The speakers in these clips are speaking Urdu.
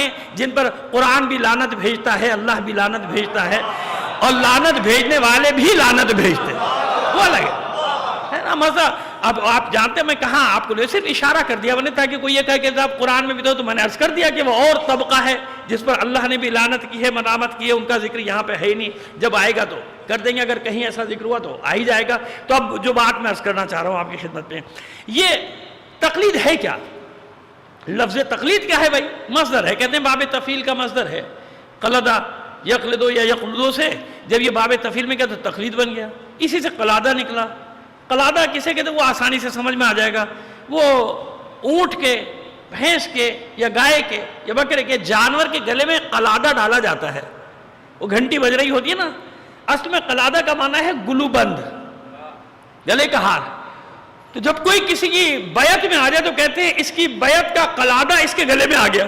ہیں جن پر قرآن بھی لعنت بھیجتا ہے، اللہ بھی لعنت بھیجتا ہے، اور لعنت بھیجنے والے بھی لعنت بھیجتے ہیں، وہ الگ ہے نا مسئلہ۔ اب آپ جانتے ہیں میں کہاں آپ کو صرف اشارہ کر دیا میں نے، تاکہ کوئی یہ کہے کہ صاحب قرآن میں بھی تو میں نے عرض کر دیا کہ وہ اور طبقہ ہے جس پر اللہ نے بھی لعنت کی ہے، ملامت کی ہے، ان کا ذکر یہاں پہ ہے ہی نہیں، جب آئے گا تو کر دیں گے، اگر کہیں ایسا ذکر ہوا تو آ ہی جائے گا۔ تو اب جو بات میں عرض کرنا چاہ رہا ہوں آپ کی خدمت میں، یہ تقلید ہے کیا؟ لفظ تقلید کیا ہے بھائی؟ مصدر ہے، کہتے ہیں باب تفعیل کا مصدر ہے، قلدہ یقلدو یا یقلدو سے جب یہ باب تفعیل میں کیا تو تقلید بن گیا، اسی سے قلادہ نکلا۔ قلادہ کسے کہتے ہیں؟ وہ آسانی سے سمجھ میں آ جائے گا، وہ اونٹ کے، بھینس کے یا گائے کے یا بکرے کے جانور کے گلے میں قلادہ ڈالا جاتا ہے، وہ گھنٹی بج رہی ہوتی ہے نا، اصل میں قلادہ کا معنی ہے گلو بند، گلے کا ہار۔ تو جب کوئی کسی کی بیعت میں آ جائے تو کہتے ہیں اس کی بیعت کا قلادہ اس کے گلے میں آ گیا۔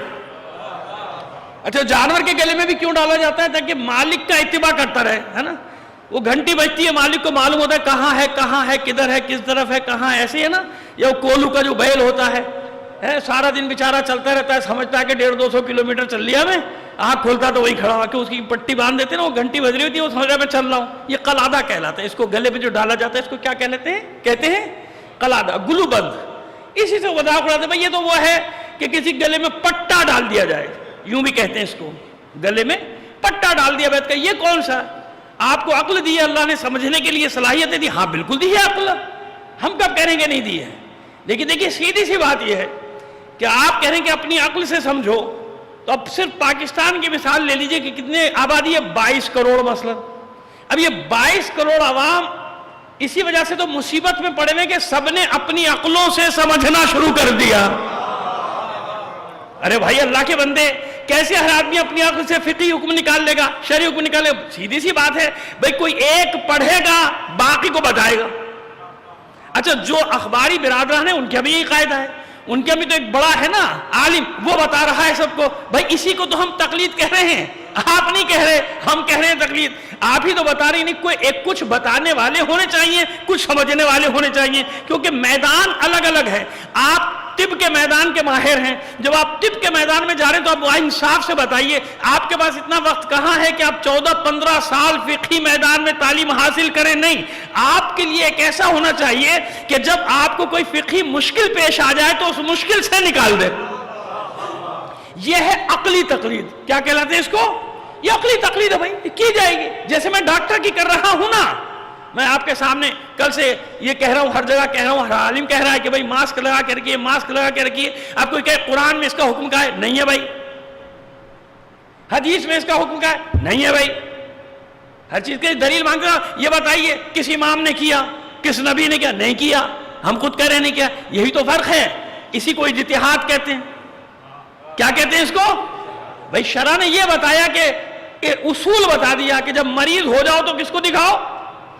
اچھا جانور کے گلے میں بھی کیوں ڈالا جاتا ہے؟ تاکہ مالک کا اتباع کرتا رہے، ہے نا، وہ گھنٹی بجتی ہے، مالک کو معلوم ہوتا ہے کہاں ہے کدھر ہے کس طرف ہے کہاں، ایسے ہے نا۔ یا وہ کولو کا جو بیل ہوتا ہے سارا دن بیچارہ چلتا رہتا ہے، سمجھتا ہے کہ 150-200 کلومیٹر چل لیا میں، آنکھ کھولتا تو وہی کھڑا ہوا کہ اس کی پٹی باندھ دیتے ہیں نا، وہ گھنٹی بج رہی ہوتی ہے، وہ سمجھ رہا ہے میں چل رہا ہوں، یہ قلادہ کہلاتا ہے۔ اس کو گلے پہ جو ڈالا جاتا ہے اس کو کیا کہتے ہیں قلادہ، گلو بند۔ اسی سے مذاق اڑاتے ہیں بھائی یہ تو وہ ہے کہ کسی گلے میں پٹا ڈال دیا جائے، یوں بھی کہتے ہیں اس کو، گلے میں پٹا ڈال دیا بیٹھ کا، یہ کون سا؟ آپ کو عقل دی ہے اللہ نے، سمجھنے کے لیے صلاحیتیں دی، ہاں بالکل دی ہے عقل، ہم کب کہہ رہے ہیں کہ نہیں دی ہے؟ لیکن دیکھیے سیدھی سی بات یہ ہے کہ آپ کہہ رہے ہیں کہ اپنی عقل سے سمجھو، تو اب صرف پاکستان کی مثال لے لیجئے کہ کتنے آبادی ہے، 22 کروڑ مثلا۔ اب یہ 22 کروڑ عوام اسی وجہ سے تو مصیبت میں پڑے ہوئے کہ سب نے اپنی عقلوں سے سمجھنا شروع کر دیا۔ ارے بھائی اللہ کے بندے، کیسے ہر آدمی اپنی عقل سے فقہی حکم نکال لے گا، شرعی حکم نکالے گا؟ سیدھی سی بات ہے بھائی، کوئی ایک پڑھے گا باقی کو بتائے گا۔ اچھا جو اخباری برادران ہیں ان کا بھی یہی قاعدہ ہے، ان کا بھی تو ایک بڑا ہے نا عالم، وہ بتا رہا ہے سب کو، بھائی اسی کو تو ہم تقلید کہہ رہے ہیں، آپ نہیں کہہ رہے، ہم کہہ رہے ہیں تقلید، آپ ہی تو بتا رہے ہیں۔ نہیں، کوئی ایک کچھ بتانے والے ہونے چاہیے، کچھ سمجھنے والے ہونے چاہیے، کیونکہ میدان الگ الگ ہے۔ آپ طب کے میدان کے ماہر ہیں، جب آپ طب کے میدان میں جا رہے ہیں تو آپ انصاف سے بتائیے، آپ کے پاس اتنا وقت کہاں ہے کہ آپ 14-15 سال فقہی میدان میں تعلیم حاصل کریں؟ نہیں، آپ کے لیے ایک ایسا ہونا چاہیے کہ جب آپ کو کوئی فقہی مشکل پیش آ جائے تو اس مشکل سے نکال دے۔ یہ ہے عقلی تقلید۔ کیا کہلاتے ہیں اس کو؟ یہ عقلی تقلید ہے بھائی، کی جائے گی۔ جیسے میں ڈاکٹر کی کر رہا ہوں نا، میں آپ کے سامنے کل سے یہ کہہ رہا ہوں، ہر جگہ کہہ رہا ہوں، ہر عالم کہہ رہا ہے کہ بھائی ماسک لگا کے رکھیے، ماسک لگا کے رکھیے۔ آپ کو کہے قرآن میں اس کا حکم کہا ہے؟ نہیں ہے بھائی۔ حدیث میں اس کا حکم کہا ہے؟ نہیں ہے بھائی۔ ہر چیز کی دلیل مانگ رہا، یہ بتائیے کس امام نے کیا، کس نبی نے کیا؟ نہیں کیا، ہم خود کہہ رہے نہیں کیا۔ یہی تو فرق ہے، اسی کو اجتہاد کہتے ہیں۔ کیا کہتے ہیں اس کو؟ بھائی شرع نے یہ بتایا کہ اصول بتا دیا کہ جب مریض ہو جاؤ تو کس کو دکھاؤ؟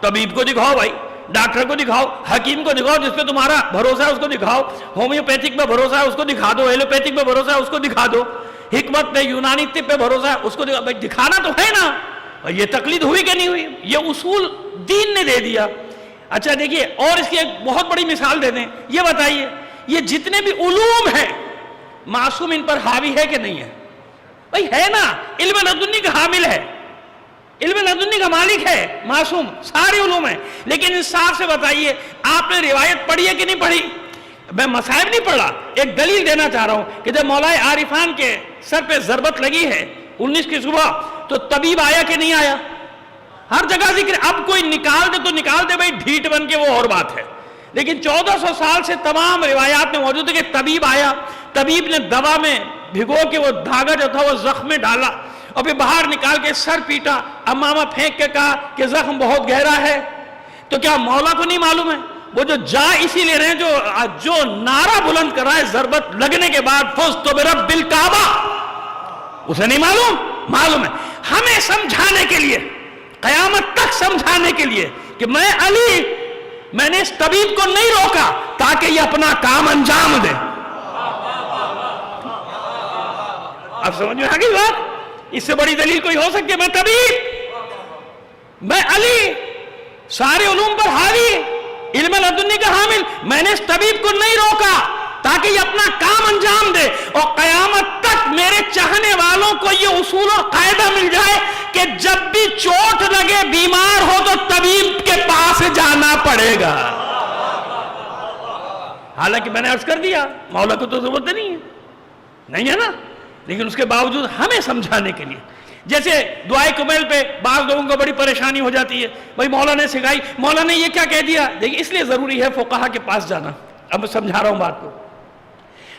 طبیب کو دکھاؤ بھائی، ڈاکٹر کو دکھاؤ، حکیم کو دکھاؤ، جس پہ تمہارا بھروسہ ہے اس کو دکھاؤ، ہومیوپیتھک پہ بھروسہ ہے اس کو دکھا دو، ایلوپیتھک پہ بھروسہ ہے اس کو دکھا دو، حکمت پہ یونانی طب پہ بھروسہ ہے اس کو دکھا۔ بھائی دکھانا تو ہے نا، یہ تقلید ہوئی کہ نہیں ہوئی؟ یہ اصول دین نے دے دیا۔ اچھا دیکھیے اور اس کی ایک بہت بڑی مثال دے دیں، یہ بتائیے یہ جتنے بھی علوم ہیں معصوم ان پر حاوی ہے کہ نہیں ہے؟ بھائی ہے نا، علم لدنی کا حامل ہے، علم لدنی کا مالک ہے، معصوم، سارے علوم ہیں۔ لیکن انصاف سے بتائیے آپ نے روایت پڑھی ہے کہ نہیں پڑھی؟ میں مصائب نہیں پڑھا، ایک دلیل دینا چاہ رہا ہوں کہ جب مولا عارفان کے سر پہ ضربت لگی ہے 19 کی صبح تو طبیب آیا کہ نہیں آیا؟ ہر جگہ ذکر۔ اب کوئی نکال دے تو نکال دے بھائی، ڈھیٹ بن کے وہ اور بات ہے، لیکن 1400 سال سے تمام روایات میں موجود ہے کہ طبیب آیا، طبیب نے دوا میں بھگو کے وہ دھاگا جو تھا وہ زخم میں ڈالا اور پھر باہر نکال کے سر پیٹا، امامہ پھینک کے کہا کہ زخم بہت گہرا ہے۔ تو کیا مولا کو نہیں معلوم ہے؟ وہ جو جا اسی لے رہے ہیں، جو نعرہ بلند کر رہا ہے ضربت لگنے کے بعد فزت برب الکعبہ، اسے نہیں معلوم؟ معلوم ہے۔ ہمیں سمجھانے کے لیے، قیامت تک سمجھانے کے لیے کہ میں نے اس طبیب کو نہیں روکا تاکہ یہ اپنا کام انجام دے۔ اب سمجھ میں آ گئی بات؟ اس سے بڑی دلیل کوئی ہو سکتی ہے؟ میں طبیب، میں علی، سارے علوم پر حاوی، علم لدنی کا حامل، میں نے اس طبیب کو نہیں روکا تاکہ یہ اپنا کام انجام دے، اور قیامت تک وقت میرے چاہنے والوں کو یہ اصول اور قاعدہ مل جائے کہ جب بھی چوٹ لگے بیمار ہو تو طبیب کے پاس جانا پڑے گا. حالانکہ میں نے عرض کر دیا مولا کو تو ضرورت نہیں ہے نا, لیکن اس کے باوجود ہمیں سمجھانے کے لیے, جیسے دعائے کمیل پہ بعض لوگوں کو بڑی پریشانی ہو جاتی ہے, بھائی مولا نے سکھائی, مولا نے یہ کیا کہہ دیا. دیکھیں اس لیے ضروری ہے فقہا کے پاس جانا. اب میں سمجھا رہا ہوں بات کو.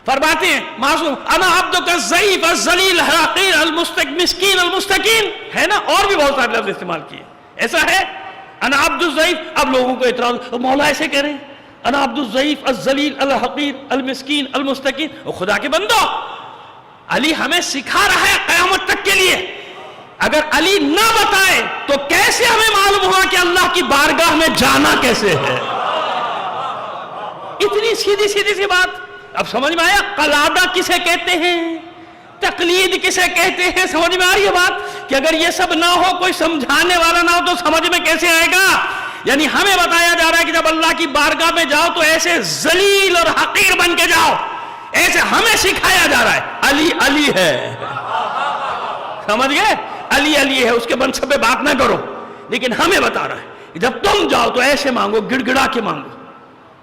فرماتے ہیں معصوم انا عبدک الضعیف الذلیل الحقیر المسکین المستکین, ہے نا, اور بھی بہت سارے لفظ استعمال کیے. ایسا ہے انا عبد الضعیف. اب لوگوں کو اعتراض, مولا ایسے کہہ رہے ہیں انا عبد الضعیف الذلیل الحقیر المسکین المستکین. اور خدا کے بندو, علی ہمیں سکھا رہا ہے قیامت تک کے لیے. اگر علی نہ بتائے تو کیسے ہمیں معلوم ہوا کہ اللہ کی بارگاہ میں جانا کیسے ہے. اتنی سیدھی سی بات. اب سمجھ میں آیا قلادہ کسے کہتے ہیں, تقلید کسے کہتے ہیں. سمجھ میں آ رہی ہے بات کہ اگر یہ سب نہ ہو, کوئی سمجھانے والا نہ ہو تو سمجھ میں کیسے آئے گا. یعنی ہمیں بتایا جا رہا ہے کہ جب اللہ کی بارگاہ میں جاؤ تو ایسے ذلیل اور حقیر بن کے جاؤ. ایسے ہمیں سکھایا جا رہا ہے علی علی ہے. سمجھ گئے, علی علی ہے, اس کے منصب پہ بات نہ کرو. لیکن ہمیں بتا رہا ہے کہ جب تم جاؤ تو ایسے مانگو, گڑ گڑا کے مانگو,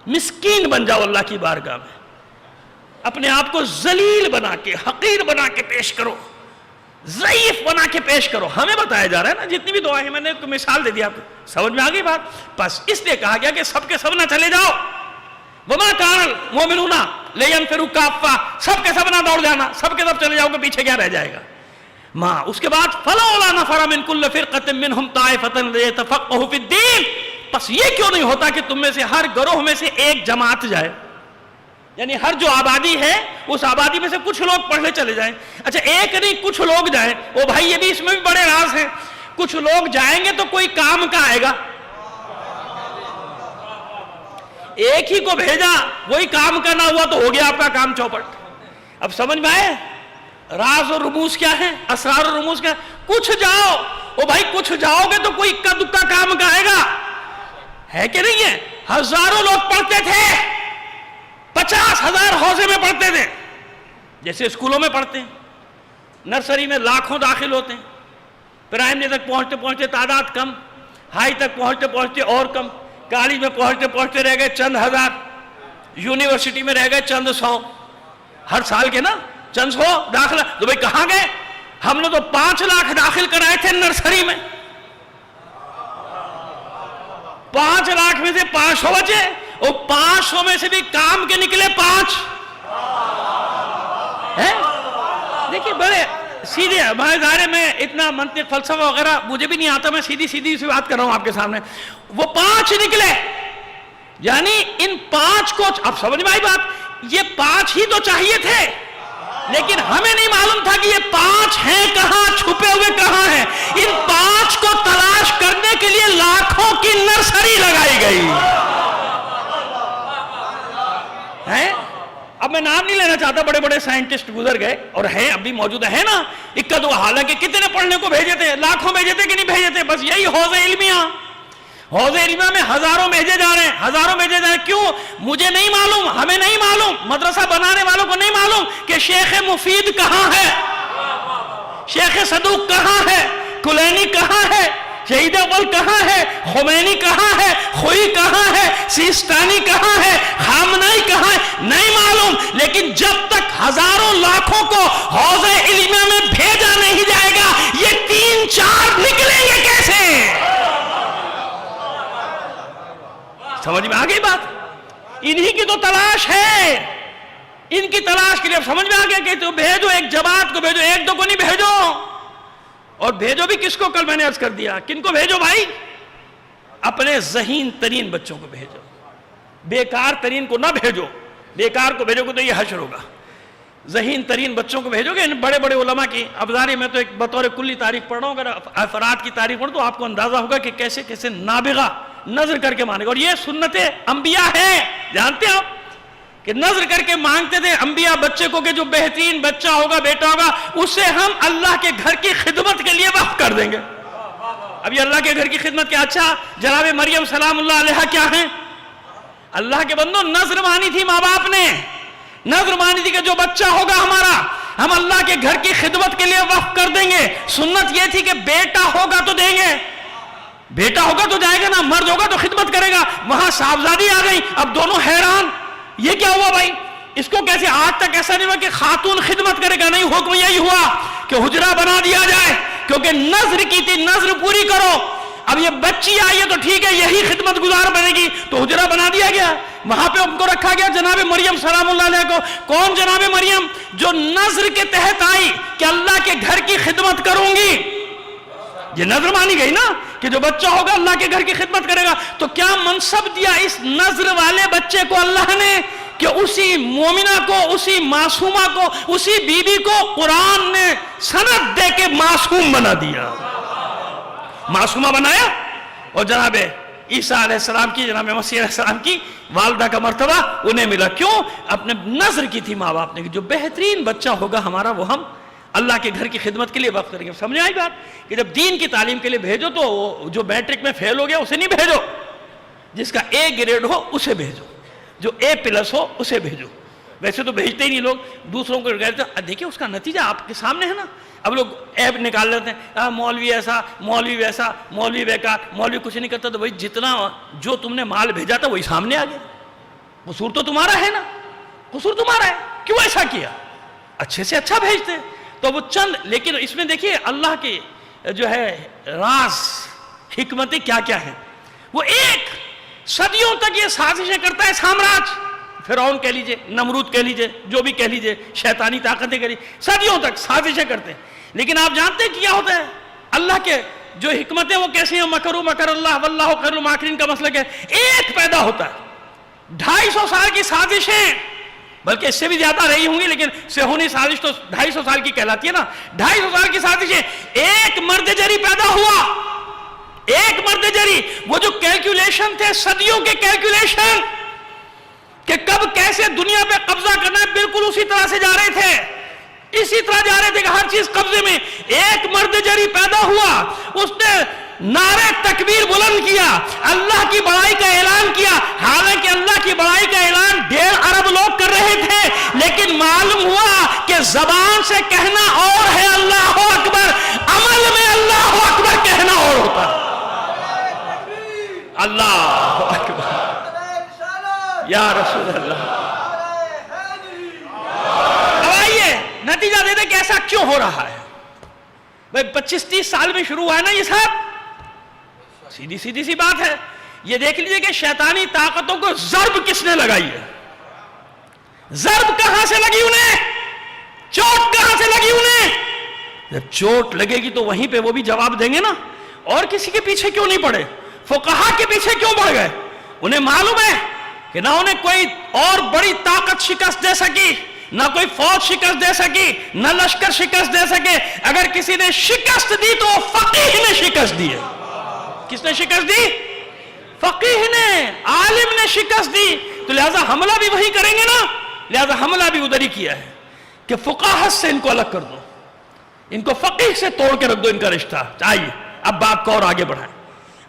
مسکین بن جاؤ اللہ کی بارگاہ میں. اپنے آپ کو ذلیل بنا کے, حقیر بنا کے پیش کرو, ضعیف بنا کے پیش کرو. ہمیں بتایا جا رہا ہے نا, جتنی بھی دعائیں ہیں میں نے ایک مثال دے دی آپ کو. سمجھ میں آ گئی بات. بس اس لیے کہا گیا کہ سب کے سب نہ چلے جاؤ. وما کان المؤمنون لینفروا کافہ, سب کے سب نہ دوڑ جانا, سب کے سب چلے جاؤ گے, پیچھے کیا رہ جائے گا. ماں اس کے بعد فلولا نفر من کل فرقۃ منهم طائفۃ لیتفقهوا فی الدین. بس یہ کیوں نہیں ہوتا کہ تم میں سے ہر گروہ میں سے ایک جماعت جائے, یعنی ہر جو آبادی ہے اس آبادی میں سے کچھ لوگ پڑھنے چلے جائیں. اچھا ایک نہیں کچھ لوگ جائیں. او بھائی یہ بھی اس میں بھی بڑے راز ہیں. کچھ لوگ جائیں گے تو کوئی کام کا آئے گا. ایک ہی کو بھیجا, وہی کام کا نہ ہوا تو ہو گیا آپ کا کام چوپٹ. اب سمجھ میں آئے راز اور رموز کیا ہے, اسرار اور رموز کیا ہے. کچھ جاؤ, او بھائی کچھ جاؤ گے تو کوئی اکا دکا کام کا آئے گا, ہے کہ نہیں ہے. ہزاروں لوگ پڑھتے تھے, 50,000 حوزے میں پڑھتے تھے, جیسے اسکولوں میں پڑھتے ہیں. نرسری میں لاکھوں داخل ہوتے ہیں, پرائمری تک پہنچتے پہنچتے تعداد کم, ہائی تک پہنچتے پہنچتے اور کم, کالج میں پہنچتے پہنچتے رہ گئے چند ہزار, یونیورسٹی میں رہ گئے چند سو. ہر سال کے نا چند سو داخلہ. تو بھائی کہاں گئے؟ ہم نے تو 5 لاکھ داخل کرائے تھے نرسری میں, 5 لاکھ میں سے 500 بچے, اور 500 میں سے بھی کام کے نکلے 5. دیکھیے بڑے سیدھے ہمارے ظاہر میں اتنا منطق فلسفہ وغیرہ مجھے بھی نہیں آتا, میں سیدھی سی بات کر رہا ہوں آپ کے سامنے. وہ 5 نکلے, یعنی ان 5 کو, اب سمجھ میں آئی بات, یہ 5 ہی تو چاہیے تھے, لیکن ہمیں نہیں معلوم تھا کہ یہ 5 ہیں کہاں, چھپے ہوئے کہاں ہیں. ان 5 کو تلاش کرنے کے لیے لاکھوں کی نرسری لگائی گئی ہے. اب میں نام نہیں لینا چاہتا, بڑے بڑے سائنٹسٹ گزر گئے اور ہیں اب بھی موجود ہیں نا, اکا دو. حالانکہ کتنے پڑھنے کو بھیجے تھے, لاکھوں بھیجے تھے کہ نہیں بھیجے تھے. بس یہی حوض علمیہ, حوض علمیہ میں ہزاروں بھیجے جا رہے ہیں, ہزاروں بھیجے جا رہے ہیں. کیوں؟ مجھے نہیں معلوم, ہمیں نہیں معلوم, مدرسہ بنانے والوں کو نہیں معلوم کہ شیخ مفید کہاں ہے, شیخ صدوق کہاں ہے, کلینی کہاں ہے, شہید اول کہاں ہے, خمینی کہاں ہے, خوئی کہاں ہے, سیستانی کہاں ہے, خامنائی کہاں ہے, نہیں معلوم. لیکن جب تک ہزاروں لاکھوں کو حوض علمیہ میں بھیجا نہیں جائے گا, یہ 3-4 نکلیں گے کیسے؟ سمجھ میں آ گئی بات. انہی کی تو تلاش ہے, ان کی تلاش کے لیے اب سمجھ میں آ گیا کہ تو بھیجو, ایک جماعت کو بھیجو, 1-2 کو نہیں بھیجو. اور بھیجو بھی کس کو؟ کل میں نے عرض کر دیا, کن کو بھیجو بھائی؟ اپنے ذہین ترین بچوں کو بھیجو, بیکار ترین کو نہ بھیجو. بیکار کو بھیجو گے تو یہ حشر ہوگا. ذہین ترین بچوں کو بھیجو گے. ان بڑے بڑے علماء کی اب ظاہر میں تو ایک بطور کلی تاریخ پڑھ رہا ہوں, اگر افراد کی تاریخ پڑھوں تو آپ کو اندازہ ہوگا کہ کیسے کیسے نابغہ نظر کر کے مانے گا. اور یہ سنت انبیاء ہے, جانتے ہیں آپ کہ نظر کر کے مانگتے تھے انبیاء بچے کو کہ جو بہترین بچہ ہوگا, بیٹا ہوگا, اسے ہم اللہ کے گھر کی خدمت کے لیے وقف کر دیں گے. اب یہ اللہ کے گھر کی خدمت کیا؟ اچھا جناب مریم سلام اللہ علیہا کیا ہیں؟ اللہ کے بندوں, نظر مانی تھی ماں باپ نے, نظر مانی تھی کہ جو بچہ ہوگا ہمارا ہم اللہ کے گھر کی خدمت کے لیے وقف کر دیں گے. سنت یہ تھی کہ بیٹا ہوگا تو دیں گے, بیٹا ہوگا تو جائے گا نا, مرد ہوگا تو خدمت کرے گا. وہاں صاحبزادی آ گئی, اب دونوں حیران, یہ کیا ہوا بھائی؟ اس کو کیسے؟ آج تک ایسا نہیں ہوا کہ خاتون خدمت کرے گا, نہیں, حکم یہی ہوا کہ حجرہ بنا دیا جائے, کیونکہ نظر کی تھی, نظر پوری کرو. اب یہ بچی آئی ہے تو ٹھیک ہے, یہی خدمت گزار بنے گی, تو حجرہ بنا دیا گیا. وہاں پہ ان کو رکھا گیا جناب مریم سلام اللہ علیہ کو. کون جناب مریم؟ جو نظر کے تحت آئی کہ اللہ کے گھر کی خدمت کروں گی. یہ نظر مانی گئی نا کہ جو بچہ ہوگا اللہ کے گھر کی خدمت کرے گا. تو کیا منصب دیا اس نظر والے بچے کو اللہ نے کہ اسی مومنہ کو, اسی معصومہ کو, اسی بی بی کو قرآن نے سند دے کے معصوم بنا دیا, معصومہ بنایا. اور جناب عیسیٰ علیہ السلام کی, جناب مسیح علیہ السلام کی والدہ کا مرتبہ انہیں ملا. کیوں؟ اپنے نظر کی تھی ماں باپ نے کہ جو بہترین بچہ ہوگا ہمارا وہ ہم اللہ کے گھر کی خدمت کے لیے وقف کریں گے. سمجھ آئی بات؟ کہ جب دین کی تعلیم کے لیے بھیجو تو جو میٹرک میں فیل ہو گیا اسے نہیں بھیجو, جس کا اے گریڈ ہو اسے بھیجو, جو اے پلس ہو اسے بھیجو. ویسے تو بھیجتے ہی نہیں لوگ, دوسروں کو کہتے دیکھیں اس کا نتیجہ آپ کے سامنے ہے نا. اب لوگ ایپ نکال لیتے ہیں, مولوی ایسا, مولوی ویسا, مولوی بیکار, مولوی کچھ نہیں کرتا. تو بھائی جتنا جو تم نے مال بھیجا تھا وہی سامنے آ گیا, قصور تو تمہارا ہے نا, قصور تمہارا ہے, کیوں ایسا کیا؟ اچھے سے اچھا بھیجتے. تو وہ چند, لیکن اس میں دیکھیے اللہ کے جو ہے راز حکمتیں کیا کیا ہیں. وہ ایک صدیوں تک یہ سازشیں کرتا ہے سامراج, فرعون کہہ لیجئے, نمرود کہہ لیجئے, جو بھی کہہ لیجئے, شیطانی طاقتیں کہہ لیجئے, صدیوں تک سازشیں کرتے ہیں. لیکن آپ جانتے ہیں کیا ہوتا ہے؟ اللہ کے جو حکمتیں وہ کیسی ہیں؟ مکروا مکر اللہ واللہ خیر الماکرین کا مسئلہ ہے. ایک پیدا ہوتا ہے, 250 سال کی سازشیں, بلکہ اس سے بھی زیادہ رہی ہوں گی, لیکن صہیونی سازش تو 250 سال کی کہلاتی ہے نا. 250 سال کی سازشیں, ایک مرد جری پیدا ہوا, ایک مرد جری. وہ جو کیلکولیشن تھے صدیوں کے کیلکولیشن کہ کب کیسے دنیا پہ قبضہ کرنا ہے, بالکل اسی طرح سے جا رہے تھے, اسی طرح جا رہے تھے کہ ہر چیز قبضے میں. ایک مرد جری پیدا ہوا, اس نے نعرہ تکبیر بلند کیا, اللہ کی بڑائی کا اعلان کیا. حالانکہ اللہ کی بڑائی کا اعلان 1.5 ارب لوگ کر رہے تھے, لیکن معلوم ہوا کہ زبان سے کہنا اور ہے اللہ اکبر, عمل میں اللہ اکبر کہنا اور ہوتا ہے. اللہ اکبر یا رسول اللہ. اب آئیے نتیجہ دے دیں کہ ایسا کیوں ہو رہا ہے. بھئی 25-30 سال میں شروع ہوا ہے نا یہ سب, سیدھی سی بات ہے. یہ دیکھ لیجئے کہ شیطانی طاقتوں کو ضرب کس نے لگائی ہے. ضرب کہاں سے لگی انہیں, چوٹ کہاں سے لگی انہیں. جب چوٹ لگے گی تو وہیں پہ وہ بھی جواب دیں گے نا. اور کسی کے پیچھے کیوں نہیں پڑے, فقہا کے پیچھے کیوں پڑ گئے؟ انہیں معلوم ہے کہ نہ انہیں کوئی اور بڑی طاقت شکست دے سکی, نہ کوئی فوج شکست دے سکی, نہ لشکر شکست دے سکے. اگر کسی نے شکست دی تو فقیہ نے شکست دی ہے. کس نے شکست دی؟ فقیہ نے, عالم نے شکست دی. تو لہذا حملہ بھی وہی کریں گے نا, لہذا حملہ بھی ادھر ہی کیا ہے کہ فقاہت سے ان کو الگ کر دو, ان کو فقیہ سے توڑ کے رکھ دو ان کا رشتہ. چاہیے اب بات کو اور آگے بڑھائیں.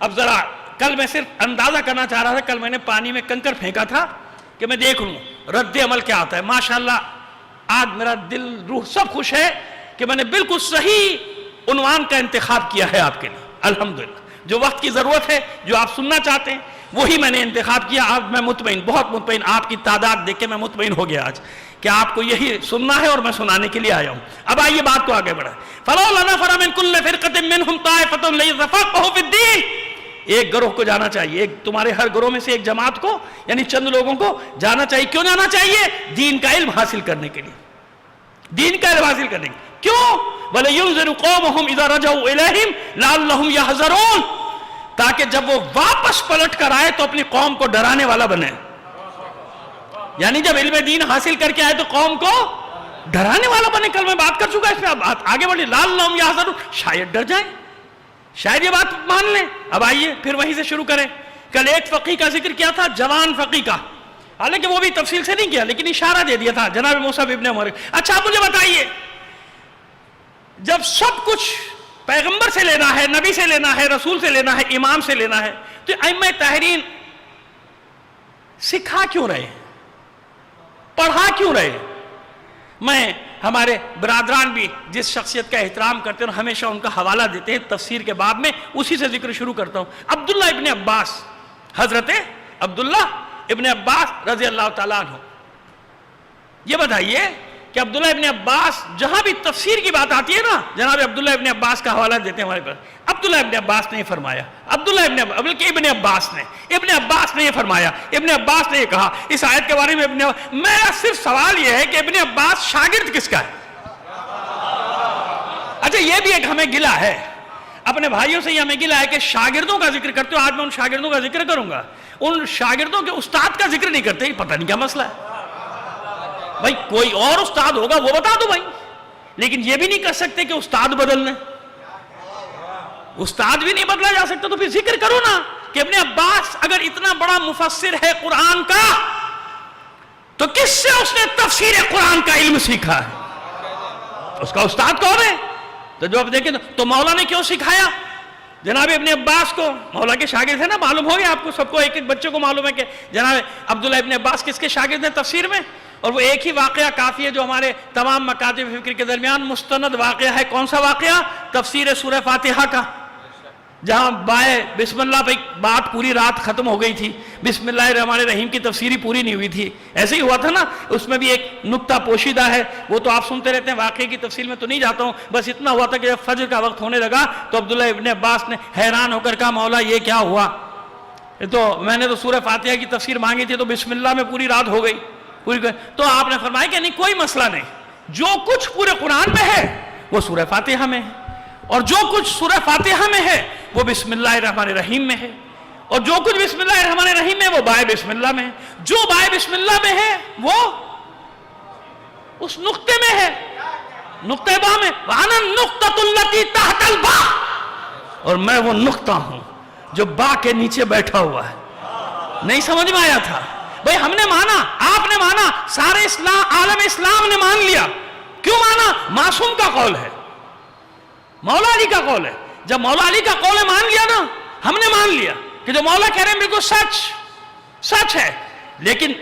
اب ذرا کل میں صرف اندازہ کرنا چاہ رہا تھا, کل میں نے پانی میں کنکر پھینکا تھا کہ میں دیکھ لوں رد عمل کیا آتا ہے. ماشاءاللہ آج میرا دل روح سب خوش ہے کہ میں نے بالکل صحیح عنوان کا انتخاب کیا ہے آپ کے لیے. الحمدللہ جو وقت کی ضرورت ہے, جو آپ سننا چاہتے ہیں, وہی میں نے انتخاب کیا. آج میں مطمئن, بہت مطمئن, آپ کی تعداد دیکھ کے میں مطمئن ہو گیا آج کہ آپ کو یہی سننا ہے اور میں سنانے کے لیے آیا ہوں. اب آئیے بات کو آگے بڑھائیں. فَلَوْلَا نَفَرَ مِنْ كُلِّ فِرْقَةٍ مِّنْهُمْ طَائِفَةٌ لِيَتَفَقَّهُوا فِي الدِّينِ. ایک گروہ کو جانا چاہیے, ایک تمہارے ہر گروہ میں سے ایک جماعت کو, یعنی چند لوگوں کو جانا چاہیے. کیوں جانا چاہیے؟ دین کا علم حاصل کرنے کے لیے, دین کا علم حاصل کرنے کے لیے. کیوں؟ وَلَيُنذِرُ قَوْمَهُمْ إِذَا رَجَعُوا إِلَيْهِمْ لَعَلَّهُمْ يَحْذَرُونَ. تاکہ جب وہ واپس پلٹ کر آئے تو اپنی قوم کو ڈرانے والا بنے. یعنی جب علم دین حاصل کر کے آئے تو قوم کو ڈرانے والا بنے. کل میں بات کر چکا اس میں, اب آگے بڑھیں. لَعَلَّهُمْ يَحْذَرُونَ, شاید ڈر جائیں, شاید یہ بات مان لیں. اب آئیے پھر وہیں سے شروع کریں. کل ایک فقیہ کا ذکر کیا تھا, جوان فقیہ کا, حالانکہ وہ بھی تفصیل سے نہیں کیا لیکن اشارہ دے دیا تھا, جناب موسیٰ ابن عمر. اچھا آپ مجھے بتائیے, جب سب کچھ پیغمبر سے لینا ہے, نبی سے لینا ہے, رسول سے لینا ہے, امام سے لینا ہے, تو ائمہ طاہرین سکھا کیوں رہے, پڑھا کیوں رہے؟ میں ہمارے برادران بھی جس شخصیت کا احترام کرتے ہیں اور ہمیشہ ان کا حوالہ دیتے ہیں تفسیر کے باب میں، اسی سے ذکر شروع کرتا ہوں۔ عبداللہ ابن عباس، حضرت عبداللہ ابن عباس رضی اللہ تعالیٰ عنہ، یہ بتائیے کہ عبداللہ ابن عباس جہاں بھی تفسیر کی بات آتی ہے نا، جناب عبداللہ ابن عباس کا حوالہ دیتے ہیں ہمارے پاس۔ عبداللہ ابن عباس نے یہ فرمایا، بلکہ ابن عباس نے یہ فرمایا، ابن عباس نے یہ کہا اس آیت کے بارے میں۔ میرا صرف سوال یہ ہے کہ ابن عباس شاگرد کس کا ہے؟ اچھا یہ بھی ایک ہمیں گلہ ہے، اپنے بھائیوں سے یہ ہمیں گلہ ہے کہ شاگردوں کا ذکر کرتے ہو، آج میں ان شاگردوں کا ذکر کروں گا، ان شاگردوں کے استاد کا ذکر نہیں کرتے، پتہ نہیں کیا مسئلہ ہے۔ بھائی کوئی اور استاد ہوگا وہ بتا دو بھائی، لیکن یہ بھی نہیں کر سکتے کہ استاد بدلنے، استاد بھی نہیں بدلا جا سکتا، تو پھر ذکر کرو نا کہ ابن عباس اگر اتنا بڑا مفسر ہے قرآن کا تو کس سے اس نے تفسیر قرآن کا علم سیکھا ہے؟ اس کا استاد کون ہے؟ تو جو آپ دیکھیں تو مولا نے کیوں سکھایا جناب ابن عباس کو؟ مولا کے شاگرد ہے نا، معلوم ہو گیا آپ کو، سب کو، ایک ایک بچے کو معلوم ہے کہ جناب عبداللہ ابن عباس کس کے شاگرد ہیں تفسیر میں، اور وہ ایک ہی واقعہ کافی ہے جو ہمارے تمام مکاتب فکر کے درمیان مستند واقعہ ہے۔ کون سا واقعہ؟ تفسیر سورہ فاتحہ کا، جہاں بائے بسم اللہ پہ بات پوری رات ختم ہو گئی تھی، بسم اللہ الرحمن الرحیم کی تفسیری پوری نہیں ہوئی تھی، ایسے ہی ہوا تھا نا۔ اس میں بھی ایک نکتہ پوشیدہ ہے، وہ تو آپ سنتے رہتے ہیں، واقعے کی تفصیل میں تو نہیں جاتا ہوں، بس اتنا ہوا تھا کہ جب فجر کا وقت ہونے لگا تو عبداللہ ابن عباس نے حیران ہو کر کہا مولا یہ کیا ہوا؟ تو میں نے تو سورہ فاتحہ کی تفسیر مانگی تھی تو بسم اللہ میں پوری رات ہو گئی، تو آپ نے فرمایا کہ نہیں کوئی مسئلہ نہیں، جو کچھ پورے قرآن میں ہے وہ سورہ فاتحہ میں ہے، اور جو کچھ سورہ فاتحہ میں ہے وہ بسم اللہ الرحمن الرحیم میں ہے، اور جو کچھ بسم اللہ الرحمن الرحیم میں وہ بائے بسم اللہ میں ہے، جو بائے بسم اللہ میں ہے وہ اس نقطے میں ہے، نقطہ با میں، وَأَنَا النُّقْطَةُ الَّتِي تَحْتَ الْبَا، اور میں وہ نقطہ ہوں جو با کے نیچے بیٹھا ہوا ہے۔ نہیں سمجھ میں آیا تھا؟ بھئی ہم نے مانا، آپ نے مانا، سارے عالم اسلام نے مان لیا، کیوں مانا؟ معصوم کا قول ہے، مولا علی کا قول ہے، جب مولا علی کا قول ہے مان لیا نا، ہم نے مان لیا کہ جو مولا کہہ رہے ہیں بالکل سچ ہے، لیکن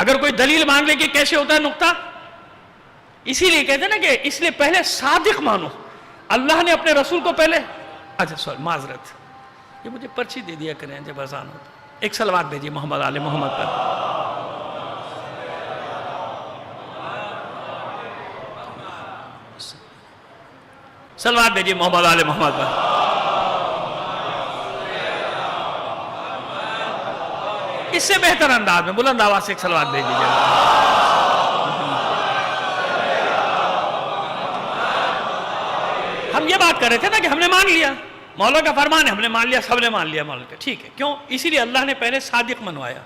اگر کوئی دلیل مانگ لے کہ کیسے ہوتا ہے نقطہ، اسی لیے کہتے ہیں نا کہ اس لیے پہلے صادق مانو، اللہ نے اپنے رسول کو پہلے، اچھا سوری معذرت، یہ مجھے پرچی دے دیا کریں جب اذان ہوتا، ایک صلوات بھیجیے محمد آل محمد پر۔ صلوات بھیجیے محمد آل محمد پر۔ اس سے بہتر انداز میں بلند آواز سے ایک صلوات بھیج دیجیے۔ ہم یہ بات کر رہے تھے نا کہ ہم نے مان لیا، مولا کا فرمان ہے، ہم نے مان لیا، سب نے مان لیا مولا کا، ٹھیک ہے، کیوں؟ اسی لیے اللہ نے پہلے صادق منوایا،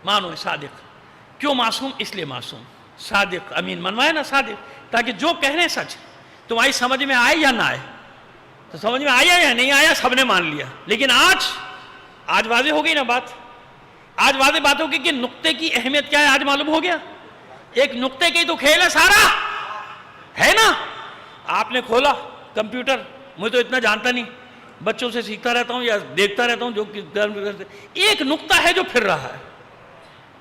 مانو صادق، کیوں معصوم؟ اس لیے معصوم، صادق امین منوایا نا صادق، تاکہ جو کہنے سچ، تمہاری سمجھ میں آئے یا نہ آئے، تو سمجھ میں آیا یا نہیں آیا سب نے مان لیا، لیکن آج واضح ہو گئی نا بات، آج واضح بات ہوگی کہ نقطے کی اہمیت کیا ہے، آج معلوم ہو گیا، ایک نقطے کی تو کھیل ہے سارا، ہے نا؟ آپ نے کھولا کمپیوٹر، مجھے تو اتنا جانتا نہیں، بچوں سے سیکھتا رہتا ہوں یا دیکھتا رہتا ہوں جو ایک نقطہ ہے جو پھر رہا ہے،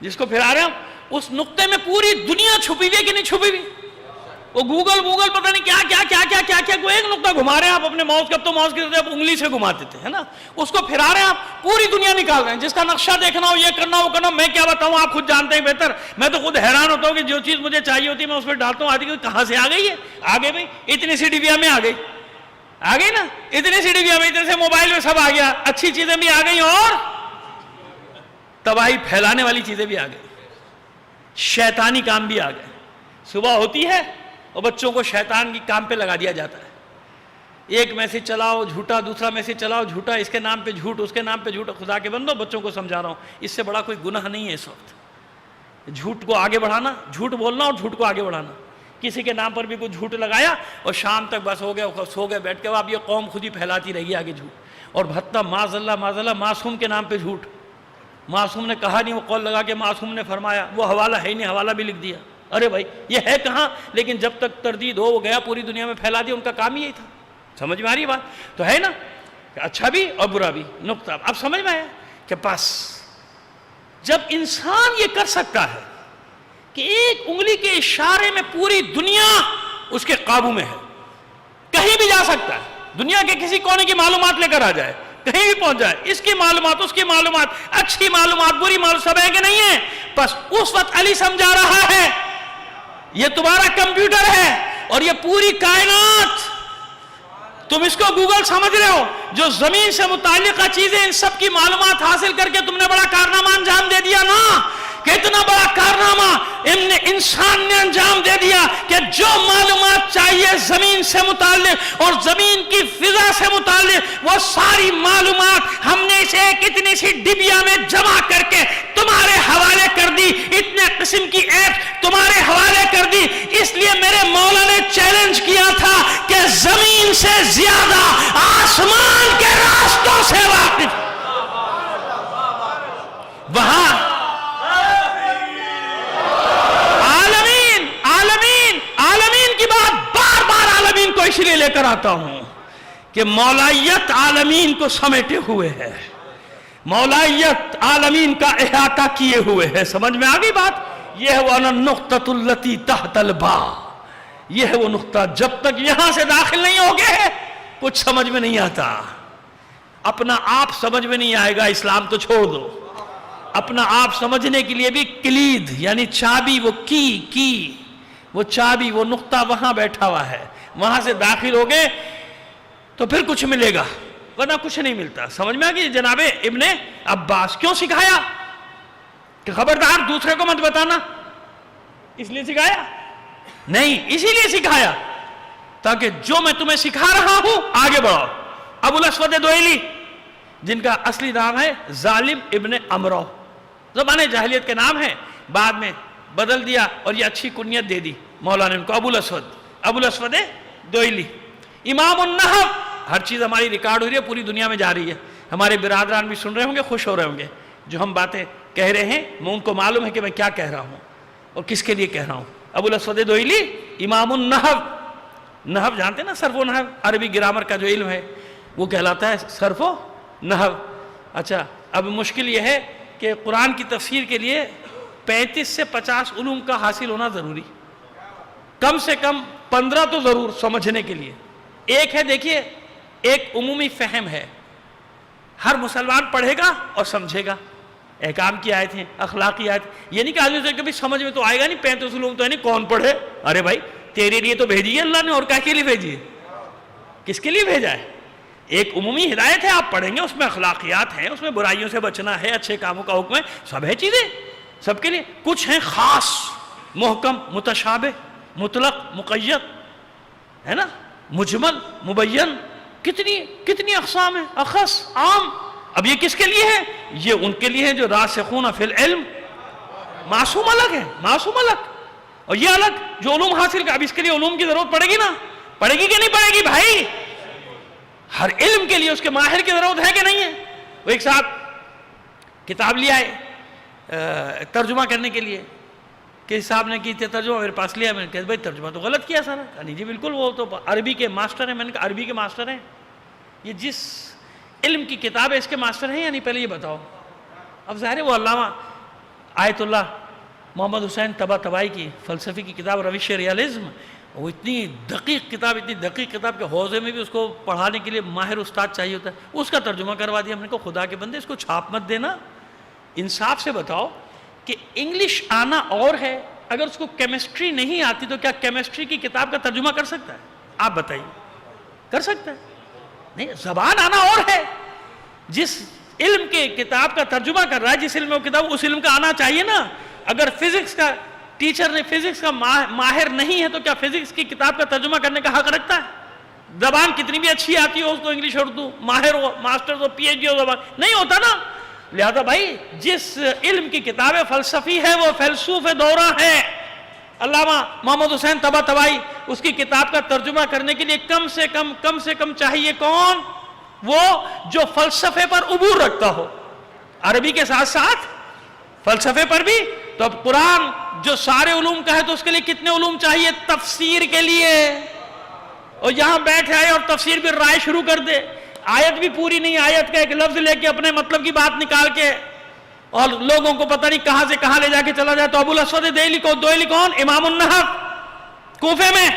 جس کو پھرا رہے ہیں اس نقطے میں پوری دنیا چھپی ہوئی ہے کہ نہیں چھپی ہوئی؟ وہ گوگل پتہ نہیں کیا کوئی ایک نقطہ گھما رہے ہیں آپ اپنے ماؤس کا، تو ماؤس کی طرف انگلی سے گھماتے تھے، ہے نا؟ اس کو پھرا رہے ہیں آپ، پوری دنیا نکال رہے ہیں، جس کا نقشہ دیکھنا ہو، یہ کرنا ہو، وہ کرنا ہو، میں کیا بتاؤں، آپ خود جانتے ہیں بہتر، میں تو خود حیران ہوتا ہوں کہ جو چیز مجھے چاہیے ہوتی ہے میں اس پہ ڈالتا ہوں، آتی کہاں سے آ گئی ہے، آگے بھائی اتنی سی ڈبیا میں آ گئی نا، اتنی سی ڈبیا میں، اتنے سے موبائل میں سب آ گیا، اچھی چیزیں بھی آ گئی اور تباہی پھیلانے والی چیزیں بھی آ گئی، شیطانی کام بھی آ گئے، صبح ہوتی ہے اور بچوں کو شیطان کی کام پہ لگا دیا جاتا ہے، ایک میسج چلاؤ جھوٹا، دوسرا میسج چلاؤ جھوٹا، اس کے نام پہ جھوٹ، اس کے نام پہ جھوٹ، خدا کے بندو بچوں کو سمجھا رہا ہوں، اس سے بڑا کوئی گناہ نہیں ہے اس وقت، جھوٹ کو آگے بڑھانا، جھوٹ بولنا اور جھوٹ کو آگے بڑھانا، کسی کے نام پر بھی کوئی جھوٹ لگایا اور شام تک بس ہو گیا، سو گئے بیٹھ کے، اب یہ قوم خود ہی پھیلاتی رہی آگے جھوٹ، اور بھتہ معاذ اللہ معصوم کے نام پہ جھوٹ، معصوم نے کہا نہیں، وہ قول لگا کہ معصوم نے فرمایا، وہ حوالہ ہے ہی نہیں، حوالہ بھی لکھ دیا، ارے بھائی یہ ہے کہاں، لیکن جب تک تردید ہو وہ گیا پوری دنیا میں پھیلا دیا، ان کا کام یہی تھا، سمجھ میں آ رہی بات؟ تو ہے نا اچھا بھی اور برا بھی نقطہ، اب سمجھ میں آیا کہ بس جب انسان یہ کر سکتا ہے کہ ایک انگلی کے اشارے میں پوری دنیا اس کے قابو میں ہے، کہیں بھی جا سکتا ہے، دنیا کے کسی کونے کی معلومات لے کر آ جائے، کہیں بھی پہنچ جائے، اس کی معلومات، اس کی معلومات، اچھی معلومات، بری معلومات، سب ہے کہ نہیں ہے؟ بس اس وقت علی سمجھا رہا ہے یہ تمہارا کمپیوٹر ہے اور یہ پوری کائنات، تم اس کو گوگل سمجھ رہے ہو، جو زمین سے متعلقہ چیزیں، ان سب کی معلومات حاصل کر کے تم نے بڑا کارنامہ انجام دے دیا نا، کہ اتنا بڑا کارنامہ انسان نے انجام دے دیا کہ جو معلومات چاہیے زمین سے متعلق اور زمین کی فضا سے متعلق، وہ ساری معلومات ہم نے اسے ایک اتنی سی ڈبیا میں جمع کر کے تمہارے حوالے کر دی، اتنے قسم کی ایپ تمہارے حوالے کر دی۔ اس لیے میرے مولا نے چیلنج کیا تھا کہ زمین سے زیادہ آسمان کے راستوں سے واقف، وہاں عالمین کی بات بار بار عالمین کو اس لیے لے کر آتا ہوں کہ مولائیت عالمین کو سمیٹے ہوئے ہے، مولائیت عالمین کا احاطہ کیے ہوئے ہے۔ سمجھ میں آگئی بات؟ یہ ہے وہ النقطۃ التی تحت الباب، یہ ہے وہ نقطہ، جب تک یہاں سے داخل نہیں ہوگے کچھ سمجھ میں نہیں آتا، اپنا آپ سمجھ میں نہیں آئے گا، اسلام تو چھوڑ دو، اپنا آپ سمجھنے کے لیے بھی کلید یعنی چابی، وہ کی وہ چابی، وہ نقطہ وہاں بیٹھا ہوا ہے، وہاں سے داخل ہوگے تو پھر کچھ ملے گا، ورنہ کچھ نہیں ملتا۔ سمجھ میں آگئی؟ جناب ابن عباس کیوں سکھایا کہ خبردار دوسرے کو مت بتانا، اس لیے سکھایا نہیں، اسی لیے سکھایا تاکہ جو میں تمہیں سکھا رہا ہوں آگے بڑھو۔ ابو الاسود دوئلی، جن کا اصلی نام ہے ظالم ابن عمرو، زمانے جاہلیت کے نام ہے، بعد میں بدل دیا اور یہ اچھی کنیت دے دی مولانا ان کو، ابو الاسود دوئلی، امام النحو۔ ہر چیز ہماری ریکارڈ ہو رہی ہے، پوری دنیا میں جا رہی ہے، ہمارے برادران بھی سن رہے ہوں گے، خوش ہو رہے ہوں گے، جو ہم باتیں کہہ رہے ہیں میں ان کو معلوم ہے کہ میں کیا کہہ رہا ہوں اور کس کے لیے کہہ رہا ہوں۔ ابو الاسود دوئلی امام النحو، نحو جانتے نا، صرف و نحو، عربی گرامر کا جو علم ہے وہ کہلاتا ہے صرف و نحو۔ اچھا، اب مشکل یہ ہے کہ قرآن کی تفسیر کے لیے 35 سے 50 علوم کا حاصل ہونا ضروری، کم سے کم 15 تو ضرور سمجھنے کے لیے۔ ایک ہے، دیکھیے، ایک عمومی فہم ہے، ہر مسلمان پڑھے گا اور سمجھے گا، احکام کی آیت ہیں، اخلاقی آیت، یہ نہیں کہ آدمی سے کبھی سمجھ میں تو آئے گا نہیں، 35 علوم تو ہے نہیں، کون پڑھے؟ ارے بھائی تیرے لیے تو بھیجی ہے اللہ نے، اور کیا کے لیے بھیجی ہے؟ کس کے لیے بھیجا ہے؟ ایک عمومی ہدایت ہے، آپ پڑھیں گے، اس میں اخلاقیات ہیں، اس میں برائیوں سے بچنا ہے، اچھے کاموں کا حکم ہے، سب ہے چیزیں سب کے لیے۔ کچھ ہیں خاص، محکم، متشابہ، مطلق، مقید، ہے نا، مجمل، مبین، کتنی اقسام ہیں، اخص، عام۔ اب یہ کس کے لیے ہے؟ یہ ان کے لیے ہے جو راسخون فی العلم، معصوم الگ ہے، معصوم الگ، اور یہ الگ جو علوم حاصل کر۔ اب اس کے لیے علوم کی ضرورت پڑے گی نا، پڑے گی کہ نہیں پڑے گی بھائی؟ ہر علم کے لیے اس کے ماہر کی ضرورت ہے کہ نہیں ہے؟ وہ ایک ساتھ کتاب لے آئے ترجمہ کرنے کے لیے، کہ صاحب نے کی تھی ترجمہ، میرے پاس لیا، میں نے کہا بھائی ترجمہ تو غلط کیا سارا، کہا نہیں جی بالکل، وہ تو عربی کے ماسٹر ہیں۔ میں نے کہا عربی کے ماسٹر ہیں؟ یہ جس علم کی کتاب ہے اس کے ماسٹر ہیں یا نہیں، پہلے یہ بتاؤ۔ اب ظاہر ہے وہ علامہ آیت اللہ محمد حسین طباطبائی کی فلسفی کی کتاب روش ریالزم، وہ اتنی دقیق کتاب کہ حوزے میں بھی اس کو پڑھانے کے لیے ماہر استاد چاہیے ہوتا ہے، اس کا ترجمہ کروا دیا۔ ہم نے کہا خدا کے بندے اس کو چھاپ مت دینا، انصاف سے بتاؤ کہ انگلش آنا اور ہے، اگر اس کو کیمسٹری نہیں آتی تو کیا کیمسٹری کی کتاب کا ترجمہ کر سکتا ہے؟ آپ بتائیے، کر سکتا ہے؟ نہیں، زبان آنا اور ہے۔ جس علم کے کتاب کا ترجمہ کر رہا ہے، جس علم میں وہ کتاب، اس علم کا آنا چاہیے نا۔ اگر فزکس کا ٹیچر نے فزکس کا ماہر نہیں ہے تو کیا فزکس کی کتاب کا ترجمہ کرنے کا حق رکھتا ہے؟ زبان کتنی بھی اچھی آتی ہو اس کو، انگلش اردو، ماہر ہو، ماسٹر ہو، پی ایچ ڈی ہو، زبان نہیں ہوتا نا۔ لہذا بھائی جس علم کی کتاب فلسفی ہے وہ فیلسوف دورہ ہے، علامہ محمد حسین طباطبائی، اس کی کتاب کا ترجمہ کرنے کے لیے کم سے کم چاہیے کون؟ وہ جو فلسفے پر عبور رکھتا ہو، عربی کے ساتھ ساتھ فلسفے پر بھی۔ تو اب قرآن جو سارے علوم کا ہے تو اس کے لیے کتنے علوم چاہیے تفسیر کے لیے؟ اور یہاں بیٹھ آئے اور تفسیر بھی رائے شروع کر دے، آیت بھی پوری نہیں، آیت کا ایک لفظ لے کے اپنے مطلب کی بات نکال کے اور لوگوں کو پتہ نہیں کہاں سے کہاں لے جا کے چلا جائے. تو ابو الاسود دوئلی کون؟ امام النحو کوفے میں.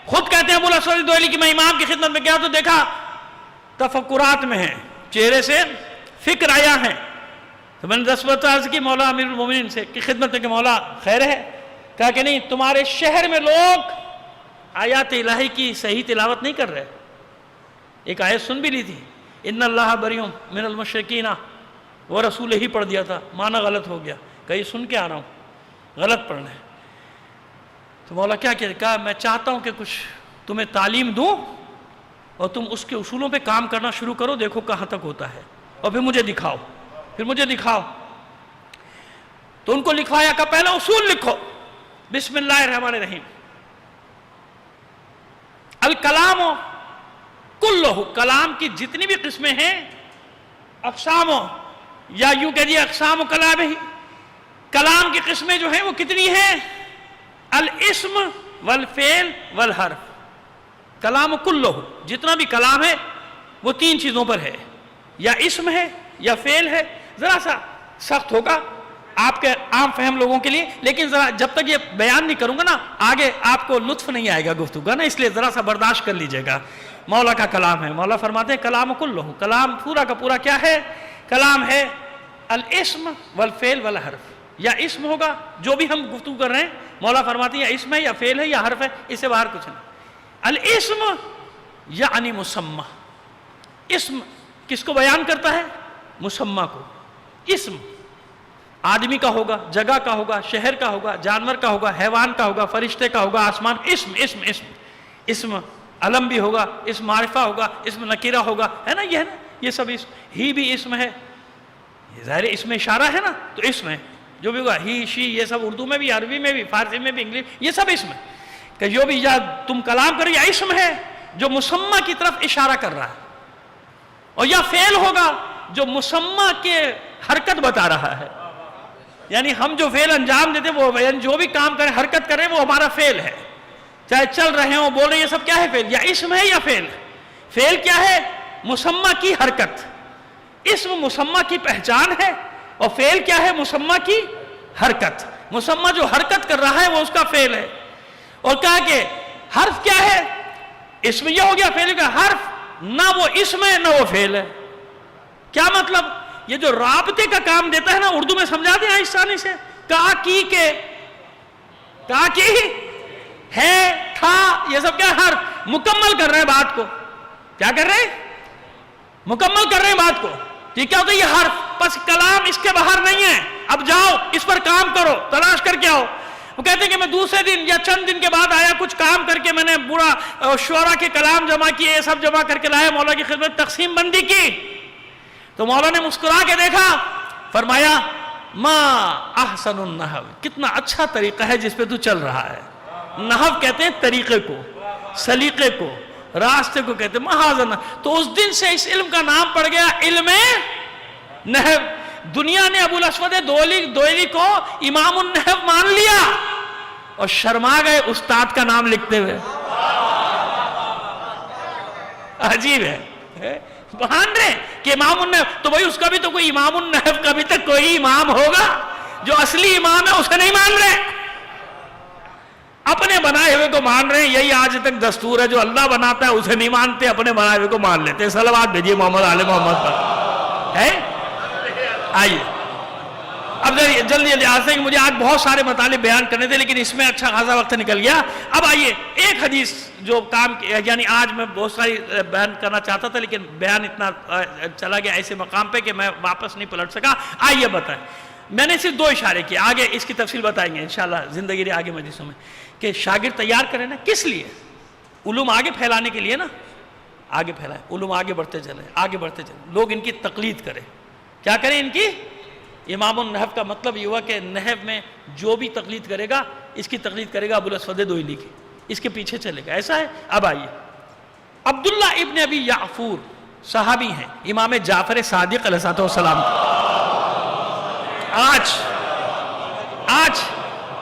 خود کہتے ہیں ابو الاسود دوئلی کہ میں امام کی خدمت میں گیا تو دیکھا تفکرات میں ہیں, چہرے سے فکر آیا ہے. تو میں نے 10 بار عرض کی مولا امیر المومنین سے کہ خدمت میں کہ مولا خیر ہے؟ کہا کہ نہیں, تمہارے شہر میں لوگ آیات الہی کی صحیح تلاوت نہیں کر رہے. ایک آیت سن بھی لی تھی, ان اللہ بریء من المشرکین, وہ رسول ہی پڑھ دیا تھا, معنی غلط ہو گیا. کہیں سن کے آ رہا ہوں, غلط پڑھنا ہے. تو مولا کیا کہا, میں چاہتا ہوں کہ کچھ تمہیں تعلیم دوں اور تم اس کے اصولوں پہ کام کرنا شروع کرو, دیکھو کہاں تک ہوتا ہے, اور پھر مجھے دکھاؤ. تو ان کو لکھوایا, کا پہلا اصول لکھو, بسم اللہ الرحمن الرحیم. الکلام کلہ, کلام کی جتنی بھی قسمیں ہیں, اقسام, یا یوں کہہ دیا اقسام کلام ہی, کلام کی قسمیں جو ہیں وہ کتنی ہیں؟ الاسم والفعل والحرف. کلام کلہ, جتنا بھی کلام ہے وہ 3 چیزوں پر ہے, یا اسم ہے یا فعل ہے. ذرا سا سخت ہوگا آپ کے عام فہم لوگوں کے لیے, لیکن ذرا جب تک یہ بیان نہیں کروں گا نا آگے آپ کو لطف نہیں آئے گا گفتگو نا, اس لیے ذرا سا برداشت کر لیجئے گا. مولا کا کلام ہے, مولا فرماتے ہیں کلام کلہ, کلام پورا کا پورا کیا ہے؟ کلام ہے الاسم والفعل والحرف. یا اسم ہوگا جو بھی ہم گفتگو کر رہے ہیں, مولا فرماتے ہیں یا اسم ہے یا فعل ہے یا حرف ہے, اس سے باہر کچھ نہیں. الاسم یعنی مسمى, اسم کس کو بیان کرتا ہے؟ مسمى کو. اسم آدمی کا ہوگا, جگہ کا ہوگا, شہر کا ہوگا, جانور کا ہوگا, حیوان کا ہوگا, فرشتے کا ہوگا, آسمان. اسم اسم اسم اسم علم بھی ہوگا, اسم معرفہ ہوگا, اسم نکیرہ ہوگا, ہے نا, یہ ہے نا, یہ سب اسم. ہی بھی اسم ہے, یہ ظاہر اسم اشارہ ہے نا, تو اسم ہے جو بھی ہوگا. ہی شی یہ سب اردو میں بھی, عربی میں بھی, فارسی میں بھی, انگلش, یہ سب اسم ہے. کہ جو بھی یا تم کلام کرو یا اسم ہے جو مسمى کی طرف اشارہ کر رہا ہے, اور یا فعل ہوگا جو مسمى کے حرکت بتا رہا ہے. یعنی ہم جو فعل انجام دیتے وہ, یعنی جو بھی کام کریں, حرکت کریں, وہ ہمارا فعل ہے. چاہے چل رہے ہوں, بول رہے ہیں, یہ سب کیا ہے؟ فعل. یا اسم ہے یا فعل. فعل کیا ہے؟ مسمى کی حرکت. اسم مسمى کی پہچان ہے, اور فعل کیا ہے؟ مسمى کی حرکت. مسمى جو حرکت کر رہا ہے وہ اس کا فعل ہے. اور کہا کہ حرف کیا ہے؟ اسم یہ ہو گیا, فعل کا حرف نہ وہ اسم ہے نہ وہ فعل ہے. کیا مطلب؟ یہ جو رابطے کا کام دیتا ہے نا, اردو میں سمجھا دیں آہستانی سے. کہا کی کے, کہا کی ہے, تھا, یہ سب کیا حرف مکمل کر رہے ہیں بات کو. کیا کر رہے ہیں؟ مکمل کر رہے ہیں بات کو. ٹھیک ہے, تو یہ حرف, بس کلام اس کے باہر نہیں ہے. اب جاؤ اس پر کام کرو, تلاش کر کے آؤ. وہ کہتے ہیں کہ میں دوسرے دن یا چند دن کے بعد آیا, کچھ کام کر کے میں نے بڑا شعراء کے کلام جمع کیے, یہ سب جمع کر کے لایا, مولا کی خدمت تقسیم بندی کی. تو مولا نے مسکرا کے دیکھا, فرمایا ما احسن النحو, کتنا اچھا طریقہ ہے جس پہ تو چل رہا ہے. نحو کہتے ہیں طریقے کو, سلیقے کو, راستے کو کہتے ہیں. محاذن. تو اس دن سے اس علم کا نام پڑ گیا علم نحو. دنیا نے ابو الاسود دوئلی کو امام النحو مان لیا اور شرما گئے استاد کا نام لکھتے ہوئے. عجیب ہے, مان رہے کہ امام النحو, تو بھائی اس کا بھی تو کوئی امام النحو کا بھی تک کوئی امام ہوگا. جو اصلی امام ہے اسے نہیں مان رہے, اپنے بنائے ہوئے کو مان رہے ہیں. یہی آج تک دستور ہے, جو اللہ بناتا ہے اسے نہیں مانتے, اپنے بنائے ہوئے کو مان لیتے ہیں. صلوات بھیجیے محمد آل محمد پر. ہے آئیے اب جلدی جلدی آتے ہیں, مجھے آج بہت سارے مطالب بیان کرنے تھے لیکن اس میں اچھا خاصا وقت نکل گیا. اب آئیے ایک حدیث جو کام, یعنی آج میں بہت ساری بیان کرنا چاہتا تھا لیکن بیان اتنا چلا گیا ایسے مقام پہ کہ میں واپس نہیں پلٹ سکا. آئیے بتائیں, میں نے صرف 2 اشارے کیے, آگے اس کی تفصیل بتائیں گے انشاءاللہ زندگی کے آگے مجلسوں میں. کہ شاگرد تیار کریں نا, کس لیے؟ علوم آگے پھیلانے کے لیے نا. آگے پھیلائیں, علوم آگے بڑھتے چلیں, آگے بڑھتے چلیں, لوگ ان کی تقلید کریں. کیا کریں ان کی؟ امام النحو کا مطلب یہ ہوا کہ نحو میں جو بھی تقلید کرے گا, اس کی تقلید کرے گا ابو الاسود دوئلی کی, اس کے پیچھے چلے گا. ایسا ہے. اب آئیے, عبداللہ ابن ابی یعفور صحابی ہیں امام جعفر صادق علیہ السلام. آج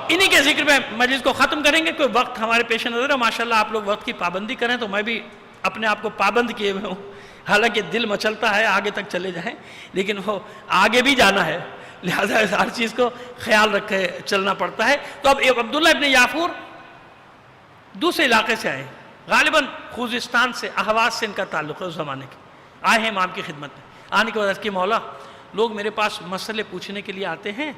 انہی کے ذکر میں مجلس کو ختم کریں گے. کوئی وقت ہمارے پیش نظر ہے, ماشاءاللہ آپ لوگ وقت کی پابندی کریں, تو میں بھی اپنے آپ کو پابند کیے ہوئے ہوں. حالانکہ دل مچلتا ہے آگے تک چلے جائیں, لیکن وہ آگے بھی جانا ہے. لہذا ہر چیز کو خیال رکھے چلنا پڑتا ہے. تو اب عبداللہ ابن یافور دوسرے علاقے سے آئے, غالباً خوزستان سے, اہواز سے ان کا تعلق ہے اس زمانے کے. آئے ہیں امام کی خدمت میں. آنے کے بعد کہ مولا لوگ میرے پاس مسئلے پوچھنے کے لیے آتے ہیں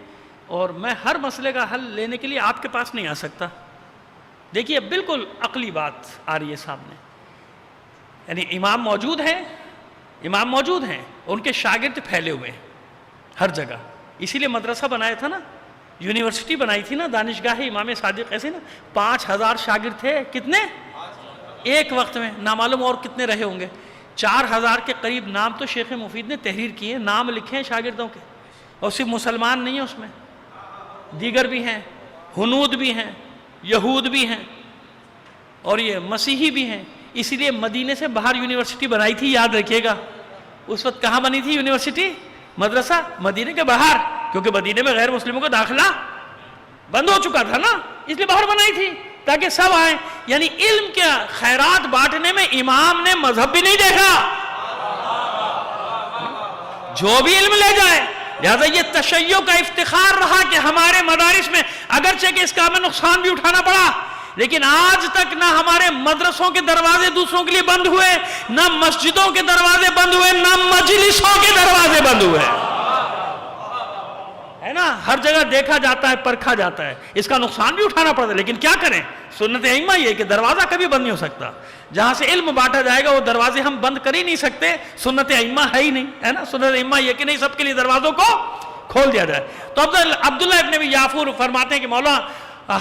اور میں ہر مسئلے کا حل لینے کے لیے آپ کے پاس نہیں آ سکتا. دیکھیے بالکل عقلی بات آ رہی ہے سامنے. یعنی امام موجود ہیں, ان کے شاگرد پھیلے ہوئے ہیں ہر جگہ. اسی لیے مدرسہ بنایا تھا نا, یونیورسٹی بنائی تھی نا, دانشگاہ امام صادق ایسے نا. 5000 شاگرد تھے. کتنے ایک وقت میں؟ نامعلوم اور کتنے رہے ہوں گے. 4000 کے قریب نام تو شیخ مفید نے تحریر کیے, نام لکھے ہیں شاگردوں کے. اور صرف مسلمان نہیں ہیں اس میں, دیگر بھی ہیں, ہنود بھی ہیں, یہود بھی ہیں, اور یہ مسیحی بھی ہیں. اسی لیے مدینے سے باہر یونیورسٹی بنائی تھی, یاد رکھیے گا. اس وقت کہاں بنی تھی یونیورسٹی؟ مدرسہ مدینے کے باہر, کیونکہ مدینے میں غیر مسلموں کا داخلہ بند ہو چکا تھا نا, اس لیے باہر بنائی تھی تاکہ سب آئیں. یعنی علم کے خیرات بانٹنے میں امام نے مذہب بھی نہیں دیکھا, جو بھی علم لے جائے. لہذا یہ تشیع کا افتخار رہا کہ ہمارے مدارس میں اگرچہ کہ اس کا ہمیں نقصان بھی اٹھانا پڑا, لیکن آج تک نہ ہمارے مدرسوں کے دروازے دوسروں کے لیے بند ہوئے, نہ مسجدوں کے دروازے بند ہوئے, نہ مجلسوں کے دروازے بند ہوئے. ہے نا, ہر جگہ دیکھا جاتا ہے, پرکھا جاتا ہے, اس کا نقصان بھی اٹھانا پڑتا ہے. لیکن کیا کریں, سنت ائمہ یہ کہ دروازہ کبھی بند نہیں ہو سکتا. جہاں سے علم بانٹا جائے گا وہ دروازے ہم بند کر ہی نہیں سکتے. سنت ائمہ ہے ہی نہیں, ہے نا. سنت ائمہ یہ کہ نہیں سب کے لیے دروازوں کو کھول دیا جائے. تو عبداللہ ابن ابی یافور فرماتے ہیں کہ مولا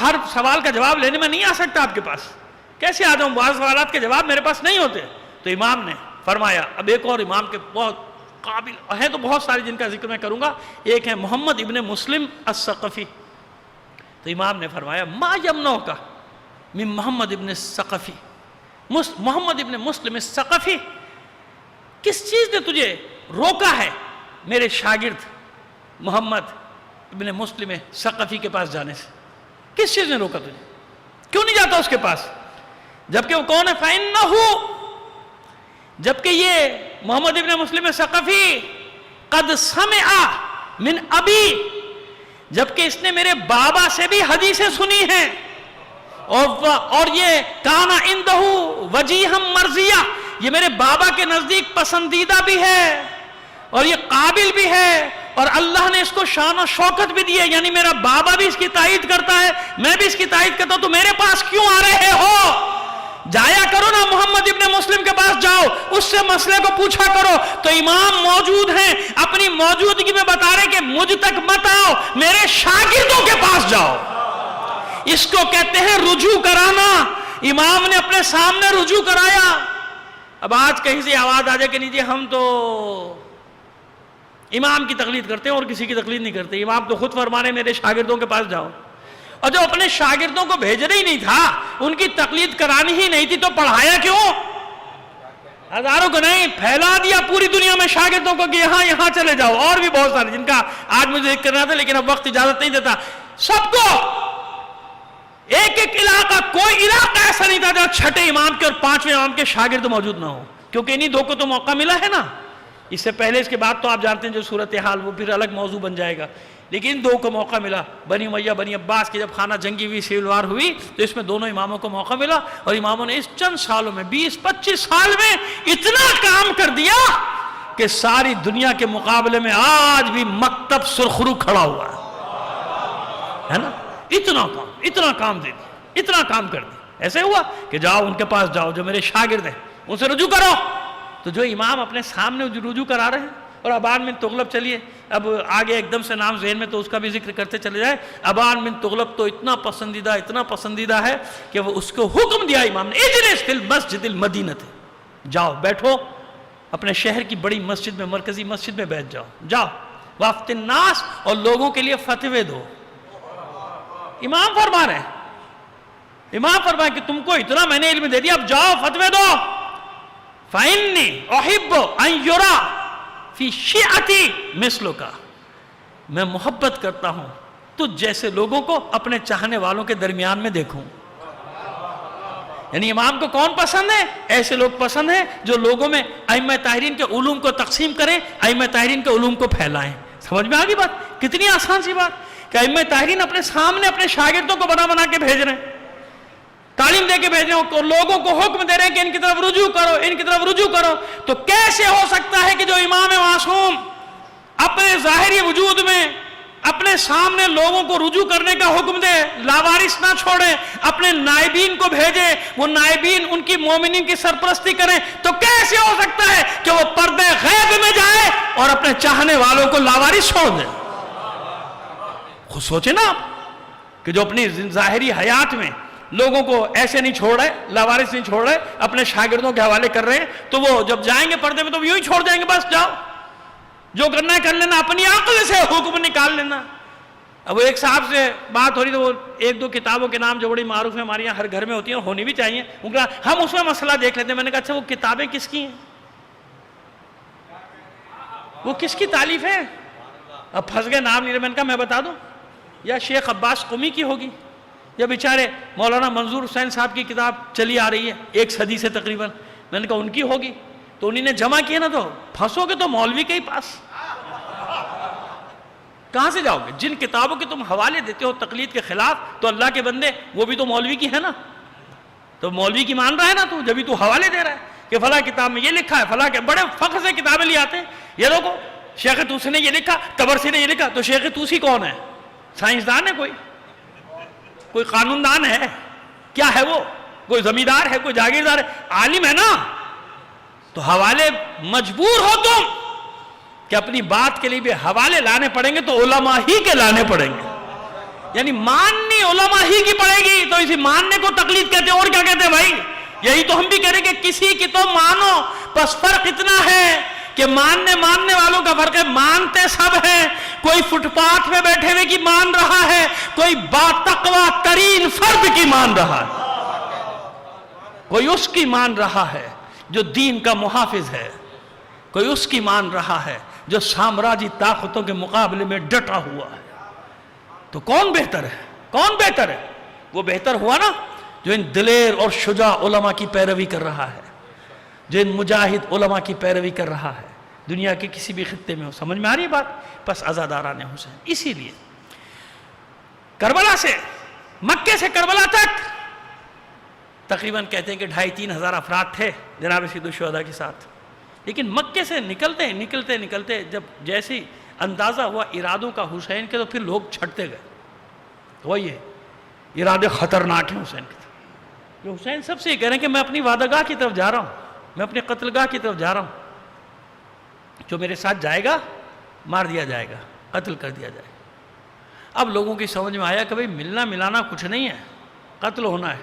ہر سوال کا جواب لینے میں نہیں آ سکتا آپ کے پاس. کیسے آ جاؤں, بعض سوالات کے جواب میرے پاس نہیں ہوتے. تو امام نے فرمایا, اب ایک اور امام کے بہت قابل ہیں تو بہت سارے جن کا ذکر میں کروں گا, ایک ہے محمد ابن مسلم الثقفی. تو امام نے فرمایا ما یمنعک من محمد ابن الثقفی, محمد ابن مسلم الثقفی, کس چیز نے تجھے روکا ہے میرے شاگرد محمد ابن مسلم ثقفی کے پاس جانے سے؟ کس چیز نے روکا تجھے, کیوں نہیں جاتا اس کے پاس؟ جبکہ وہ کون ہے؟ فَإِنَّهُ, جبکہ یہ محمد ابن مسلم ثقفی قد سمع من ابی, جبکہ اس نے میرے بابا سے بھی حدیثیں سنی ہیں, اور یہ کانا عندہ وجیہا مرضیہ, یہ میرے بابا کے نزدیک پسندیدہ بھی ہے اور یہ قابل بھی ہے, اور اللہ نے اس کو شان و شوکت بھی دی ہے. یعنی میرا بابا بھی اس کی تائید کرتا ہے, میں بھی اس کی تائید کرتا ہوں, تو میرے پاس کیوں آ رہے ہو؟ جایا کرو نا محمد ابن مسلم کے پاس, جاؤ اس سے مسئلے کو پوچھا کرو. تو امام موجود ہیں, اپنی موجودگی میں بتا رہے کہ مجھ تک مت آؤ, میرے شاگردوں کے پاس جاؤ. اس کو کہتے ہیں رجوع کرانا. امام نے اپنے سامنے رجوع کرایا. اب آج کہیں سے آواز آ جائے کہ نہیں جی ہم تو امام کی تقلید کرتے ہیں اور کسی کی تقلید نہیں کرتے. امام تو خود فرمانے میرے شاگردوں کے پاس جاؤ. اور جو اپنے شاگردوں کو بھیجنا ہی نہیں تھا, ان کی تقلید کرانی ہی نہیں تھی, تو پڑھایا کیوں؟ ہزاروں کو نہیں, پھیلا دیا پوری دنیا میں شاگردوں کو کہ یہاں چلے جاؤ. اور بھی بہت سارے جن کا آج مجھے ذکر کرنا تھا لیکن اب وقت اجازت نہیں دیتا. سب کو ایک ایک علاقہ, کوئی علاقہ ایسا نہیں تھا جہاں چھٹے امام کے اور پانچویں امام کے شاگرد موجود نہ ہو, کیونکہ انہی دو کو تو موقع ملا ہے نا. اس سے پہلے اس کے بعد تو آپ جانتے ہیں جو صورتحال وہ پھر الگ موضوع بن جائے گا, لیکن دو کو موقع ملا. بنی امیہ بنی عباس کی جب خانہ جنگی ہوئی, سیول وار ہوئی, تو اس میں دونوں اماموں کو موقع ملا, اور اماموں نے اس چند سالوں میں 20-25 سال میں اتنا کام کر دیا کہ ساری دنیا کے مقابلے میں آج بھی مکتب سرخرو کھڑا ہوا ہے نا. اتنا کام دے دیا, اتنا کام کر دیا. ایسے ہوا کہ جاؤ ان کے پاس جاؤ جو میرے شاگرد ہیں, ان سے رجوع کرو. تو جو امام اپنے سامنے رجوع کرا رہے ہیں, اور ابان بن تغلب, چلیے اب آگے ایک دم سے نام ذہن میں تو اس کا بھی ذکر کرتے چلے جائے. ابان بن تغلب تو اتنا پسندیدہ ہے کہ وہ اس کو حکم دیا امام نے, اجلس فی المسجد المدینہ, جاؤ بیٹھو اپنے شہر کی بڑی مسجد میں, مرکزی مسجد میں بیٹھ جاؤ. وافت الناس, اور لوگوں کے لیے فتوے دو. امام فرما رہے ہیں, امام فرمائے کہ تم کو اتنا میں نے علم دے دیا, اب جاؤ فتوے دو. فَإِنِّي أُحِبُّ أَن يُرَى فِي شِعَتِي مِثْلُكَ, میں محبت کرتا ہوں تجھ جیسے لوگوں کو اپنے چاہنے والوں کے درمیان میں دیکھوں. یعنی امام کو کون پسند ہے؟ ایسے لوگ پسند ہیں جو لوگوں میں ائمہ طاہرین کے علوم کو تقسیم کریں, ائمہ طاہرین کے علوم کو پھیلائیں. سمجھ میں آ گئی بات؟ کتنی آسان سی بات کہ ائمہ طاہرین اپنے سامنے اپنے شاگردوں کو بنا بنا کے بھیج رہے ہیں، تعلیم دے کے بھیج رہے ہیں، لوگوں کو حکم دے رہے ہیں کہ ان کی طرف رجوع کرو، ان کی طرف رجوع کرو. تو کیسے ہو سکتا ہے کہ جو امام معصوم اپنے ظاہری وجود میں اپنے سامنے لوگوں کو رجوع کرنے کا حکم دے، لاوارث نہ چھوڑے، اپنے نائبین کو بھیجے، وہ نائبین ان کی مومنین کی سرپرستی کریں، تو کیسے ہو سکتا ہے کہ وہ پردے غیب میں جائے اور اپنے چاہنے والوں کو لاوارث چھوڑ دے؟ خود سوچیں نا آپ کہ جو اپنی ظاہری حیات میں لوگوں کو ایسے نہیں چھوڑ رہے، لاوارث نہیں چھوڑ رہے، اپنے شاگردوں کے حوالے کر رہے ہیں، تو وہ جب جائیں گے پردے میں تو یوں ہی چھوڑ جائیں گے، بس جاؤ جو کرنا ہے کر لینا، اپنی عقل سے حکم نکال لینا. اب وہ ایک صاحب سے بات ہو رہی تو وہ ایک دو کتابوں کے نام جو بڑی معروف ہیں ہمارے یہاں ہر گھر میں ہوتی ہیں، ہونی بھی چاہیے، ان کا ہم اس میں مسئلہ دیکھ لیتے ہیں. میں نے کہا اچھا وہ کتابیں کس کی ہیں، وہ کس کی تالیف ہے؟ اب پھنس گئے، نام نہیں رہے. میں نے کہا میں بتا دوں، یا شیخ عباس قمی کی ہوگی، یا بیچارے مولانا منظور حسین صاحب کی کتاب چلی آ رہی ہے 1 صدی سے تقریباً، میں نے کہا ان کی ہوگی. تو انہی نے جمع کیے نا، تو پھنسو گے تو مولوی کے ہی پاس. کہاں سے جاؤ گے؟ جن کتابوں کے تم حوالے دیتے ہو تقلید کے خلاف، تو اللہ کے بندے وہ بھی تو مولوی کی ہے نا، تو مولوی کی مان رہا ہے نا تو، جبھی تو حوالے دے رہا ہے کہ فلاں کتاب میں یہ لکھا ہے، فلاں کے بڑے فخر سے کتابیں لے آتے ہیں. یہ لوگوں شیخ توسی نے یہ لکھا، طبرسی نے یہ لکھا. تو شیخ توسی کون ہے؟ سائنسدان ہے کوئی قانوندان ہے؟ کیا ہے وہ؟ کوئی زمیندار ہے؟ کوئی جاگیردار ہے؟ عالم ہے نا. تو حوالے مجبور ہو تم کہ اپنی بات کے لیے بھی حوالے لانے پڑیں گے، تو علماء ہی کے لانے پڑیں گے، یعنی ماننی علماء ہی کی پڑے گی. تو اسی ماننے کو تقلید کہتے ہیں، اور کیا کہتے ہیں بھائی؟ یہی تو ہم بھی کہہ رہے کہ کسی کی تو مانو، بس فرق اتنا ہے کہ ماننے والوں کا فرق ہے، مانتے سب ہیں. کوئی فٹ پاتھ میں بیٹھے ہوئے کی مان رہا ہے، کوئی باتقوی ترین فرد کی مان رہا ہے، کوئی اس کی مان رہا ہے جو دین کا محافظ ہے، کوئی اس کی مان رہا ہے جو سامراجی طاقتوں کے مقابلے میں ڈٹا ہوا ہے. تو کون بہتر ہے؟ کون بہتر ہے؟ وہ بہتر ہوا نا جو ان دلیر اور شجاع علماء کی پیروی کر رہا ہے، جو ان مجاہد علماء کی پیروی کر رہا ہے دنیا کے کسی بھی خطے میں ہو. سمجھ میں آ رہی ہے بات؟ پس عزاداران حسین. اسی لیے کربلا سے، مکے سے کربلا تک تقریباً کہتے ہیں کہ 2,500-3 ہزار افراد تھے جناب سید الشہداء کے ساتھ. لیکن مکے سے نکلتے جب جیسی اندازہ ہوا ارادوں کا حسین کے، تو پھر لوگ چھٹتے گئے. وہی ہے ارادے خطرناک ہیں حسین کے. حسین سب سے یہ کہہ رہے ہیں کہ میں اپنی وعدہ گاہ کی طرف جا رہا ہوں، میں اپنی قتل گاہ کی طرف جا رہا ہوں. جو میرے ساتھ جائے گا مار دیا جائے گا، قتل کر دیا جائے گا. اب لوگوں کی سمجھ میں آیا کہ بھئی ملنا ملانا کچھ نہیں ہے، قتل ہونا ہے.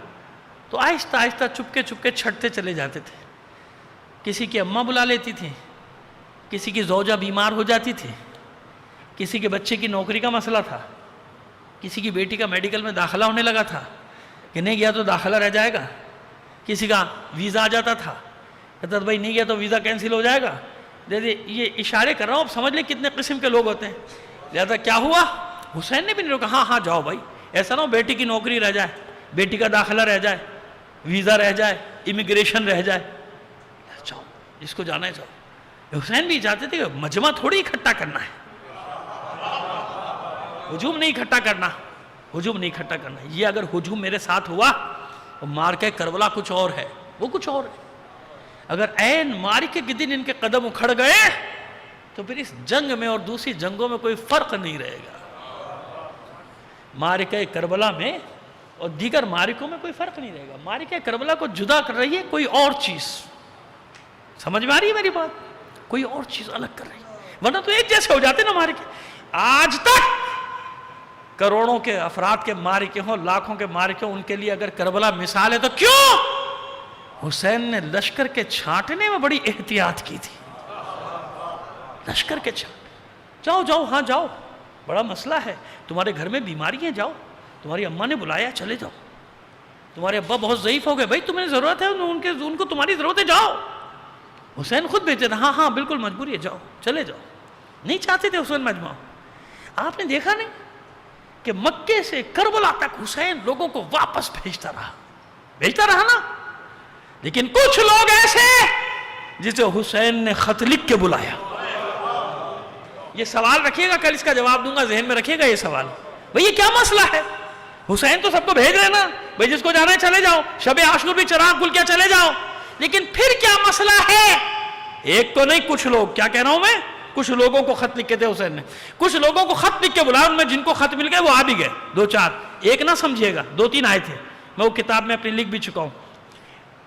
تو آہستہ آہستہ چپکے چھٹتے چلے جاتے تھے. کسی کی اماں بلا لیتی تھی، کسی کی زوجہ بیمار ہو جاتی تھی، کسی کے بچے کی نوکری کا مسئلہ تھا، کسی کی بیٹی کا میڈیکل میں داخلہ ہونے لگا تھا کہ نہیں گیا تو داخلہ رہ جائے گا، کسی کا ویزا آ جاتا تھا، کہتا بھائی نہیں گیا تو ویزا کینسل ہو جائے گا. یہ اشارے کر رہا ہوں، اب سمجھ لیں کتنے قسم کے لوگ ہوتے ہیں. لہذا کیا ہوا؟ حسین نے بھی نہیں روکا، ہاں جاؤ بھائی، ایسا نہ ہو بیٹی کی نوکری رہ جائے، بیٹی کا داخلہ رہ جائے، ویزا رہ جائے، امیگریشن رہ جائے. جاؤ جس کو جانا ہے جاؤ. حسین بھی چاہتے تھے کہ مجمع تھوڑی اکٹھا کرنا ہے، ہجوم نہیں اکٹھا کرنا. یہ اگر ہجوم میرے ساتھ ہوا تو مار کے کربلا کچھ اور ہے، وہ کچھ اور ہے. اگر عین معرکے کے دن ان کے قدم اکھڑ گئے تو پھر اس جنگ میں اور دوسری جنگوں میں کوئی فرق نہیں رہے گا. معرکہ کربلا میں اور دیگر معرکوں میں کوئی فرق نہیں رہے گا. معرکہ کربلا کو جدا کر رہی ہے کوئی اور چیز. سمجھ میں آ رہی ہے میری بات؟ کوئی اور چیز الگ کر رہی ہے، ورنہ تو ایک جیسے ہو جاتے نا معرکے. آج تک کروڑوں کے افراد کے معرکے ہوں، لاکھوں کے معرکے ہوں، ان کے لیے اگر کربلا مثال ہے تو کیوں حسین نے لشکر کے چھانٹنے میں بڑی احتیاط کی تھی. لشکر کے جاؤ ہاں جاؤ، بڑا مسئلہ ہے، تمہارے گھر میں بیماری ہے، جاؤ، تمہاری اماں نے بلایا چلے جاؤ، تمہارے ابا بہت ضعیف ہو گئے، بھائی تمہیں ضرورت ہے ان کو تمہاری ضرورت ہے، جاؤ. حسین خود بھیجتے تھے، ہاں بالکل مجبوری ہے، جاؤ چلے جاؤ. نہیں چاہتے تھے حسین مجمع. آپ نے دیکھا نہیں کہ مکے سے کربلا تک حسین لوگوں کو واپس بھیجتا رہا نا. لیکن کچھ لوگ ایسے جسے حسین نے خط لکھ کے بلایا، یہ سوال رکھیے گا، کل اس کا جواب دوں گا، ذہن میں رکھیے گا یہ سوال. بھئی یہ کیا مسئلہ ہے؟ حسین تو سب کو بھیج رہے نا، بھئی جس کو جانا ہے چلے جاؤ، شب عاشور بھی چراغ گل کیا چلے جاؤ. لیکن پھر کیا مسئلہ ہے؟ ایک تو نہیں، کچھ لوگ، کیا کہہ رہا ہوں میں، کچھ لوگوں کو خط لکھ کے تھے حسین نے، کچھ لوگوں کو خط لکھ کے بلایا، ان میں جن کو خط مل گئے وہ آ بھی گئے، 2-4. ایک نہ سمجھیے گا، 2-3 آئے تھے. میں وہ کتاب میں اپنی لکھ بھی چکا ہوں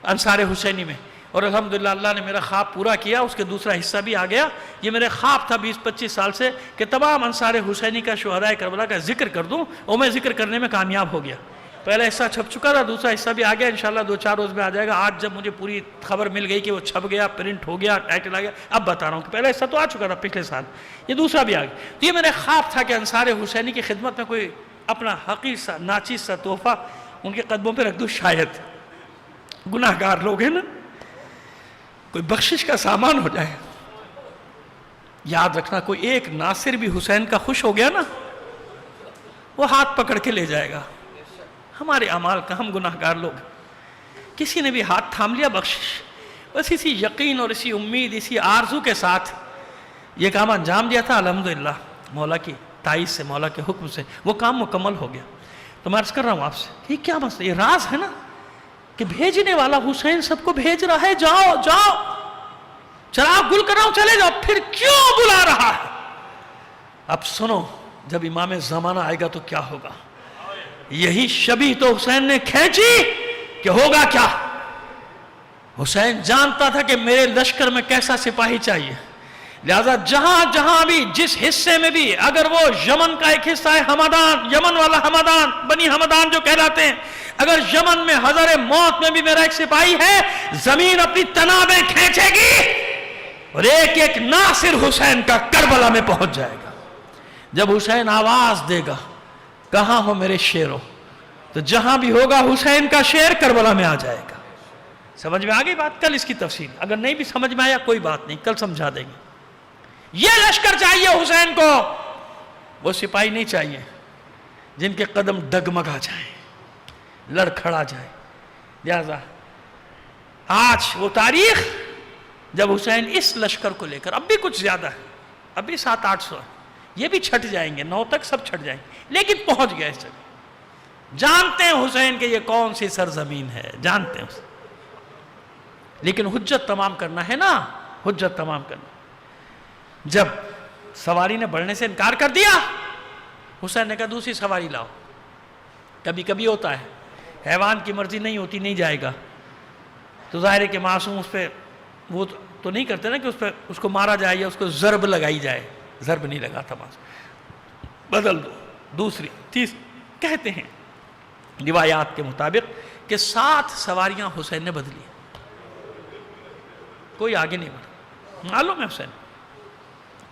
انصار حسینی میں، اور الحمدللہ اللہ نے میرا خواب پورا کیا، اس کے دوسرا حصہ بھی آ گیا. یہ میرے خواب تھا 20-25 سال سے کہ تمام انصار حسینی کا، شہدائے کربلا کا ذکر کر دوں، اور میں ذکر کرنے میں کامیاب ہو گیا. پہلا حصہ چھپ چکا تھا، دوسرا حصہ بھی آ گیا، انشاءاللہ 2-4 روز میں آ جائے گا. آج جب مجھے پوری خبر مل گئی کہ وہ چھپ گیا، پرنٹ ہو گیا، ٹائٹل آ گیا، اب بتا رہا ہوں کہ پہلا حصہ تو آ چکا تھا پچھلے سال، یہ دوسرا بھی آ گیا. تو یہ میرا خواب تھا کہ انصار حسینی کی خدمت میں کوئی اپنا حقیر سا، ناچیز سا تحفہ ان کے قدموں پہ رکھ دوں. شاید گناہ گار لوگ ہیں نا، کوئی بخشش کا سامان ہو جائے. یاد رکھنا، کوئی ایک ناصر بھی حسین کا خوش ہو گیا نا، وہ ہاتھ پکڑ کے لے جائے گا. ہمارے اعمال کا، ہم گناہ گار لوگ، کسی نے بھی ہاتھ تھام لیا بخشش، بس اسی یقین اور اسی امید، اسی آرزو کے ساتھ یہ کام انجام دیا تھا. الحمدللہ مولا کی تائید سے، مولا کے حکم سے وہ کام مکمل ہو گیا. تو میں عرض کر رہا ہوں آپ سے، یہ کیا مسئلہ، یہ راز ہے نا کہ بھیجنے والا حسین سب کو بھیج رہا ہے، جاؤ جاؤ چراغ گل کر رہا ہوں چلے جاؤ، پھر کیوں بلا رہا ہے؟ اب سنو، جب امام زمانہ آئے گا تو کیا ہوگا. یہی شبیہ تو حسین نے کھینچی کہ ہوگا کیا. حسین جانتا تھا کہ میرے لشکر میں کیسا سپاہی چاہیے، لہذا جہاں جہاں بھی، جس حصے میں بھی، اگر وہ یمن کا ایک حصہ ہے، ہمدان، یمن والا ہمدان، بنی ہمدان جو کہلاتے ہیں، اگر یمن میں حضر موت میں بھی میرا ایک سپاہی ہے، زمین اپنی تنابیں کھینچے گی اور ایک ایک ناصر حسین کا کربلا میں پہنچ جائے گا. جب حسین آواز دے گا کہاں ہو میرے شیرو، تو جہاں بھی ہوگا حسین کا شیر کربلا میں آ جائے گا. سمجھ میں آ گئی بات؟ کل اس کی تفصیل، اگر نہیں بھی سمجھ میں آیا کوئی بات نہیں، کل سمجھا دیں گے. یہ لشکر چاہیے حسین کو، وہ سپاہی نہیں چاہیے جن کے قدم ڈگمگا جائیں، لڑکھڑا جائے. لہذا آج وہ تاریخ جب حسین اس لشکر کو لے کر، اب بھی کچھ زیادہ ہے، اب بھی 700-800 ہے، یہ بھی چھٹ جائیں گے، 9 تک سب چھٹ جائیں گے، لیکن پہنچ گئے اس جگہ. جانتے ہیں حسین کہ یہ کون سی سرزمین ہے، جانتے ہیں اسے، لیکن حجت تمام کرنا ہے نا، حجت تمام کرنا. جب سواری نے بڑھنے سے انکار کر دیا، حسین نے کہا دوسری سواری لاؤ. کبھی کبھی ہوتا ہے، حیوان کی مرضی نہیں ہوتی، نہیں جائے گا، تو ظاہر ہے کہ معصوم اس پہ وہ تو نہیں کرتے نا کہ اس کو مارا جائے یا اس کو ضرب لگائی جائے. ضرب نہیں لگا تھا معصوم، بدل دو، دوسری تیس. کہتے ہیں روایات کے مطابق کہ 7 سواریاں حسین نے بدلی، کوئی آگے نہیں بڑھا. معلوم ہے حسین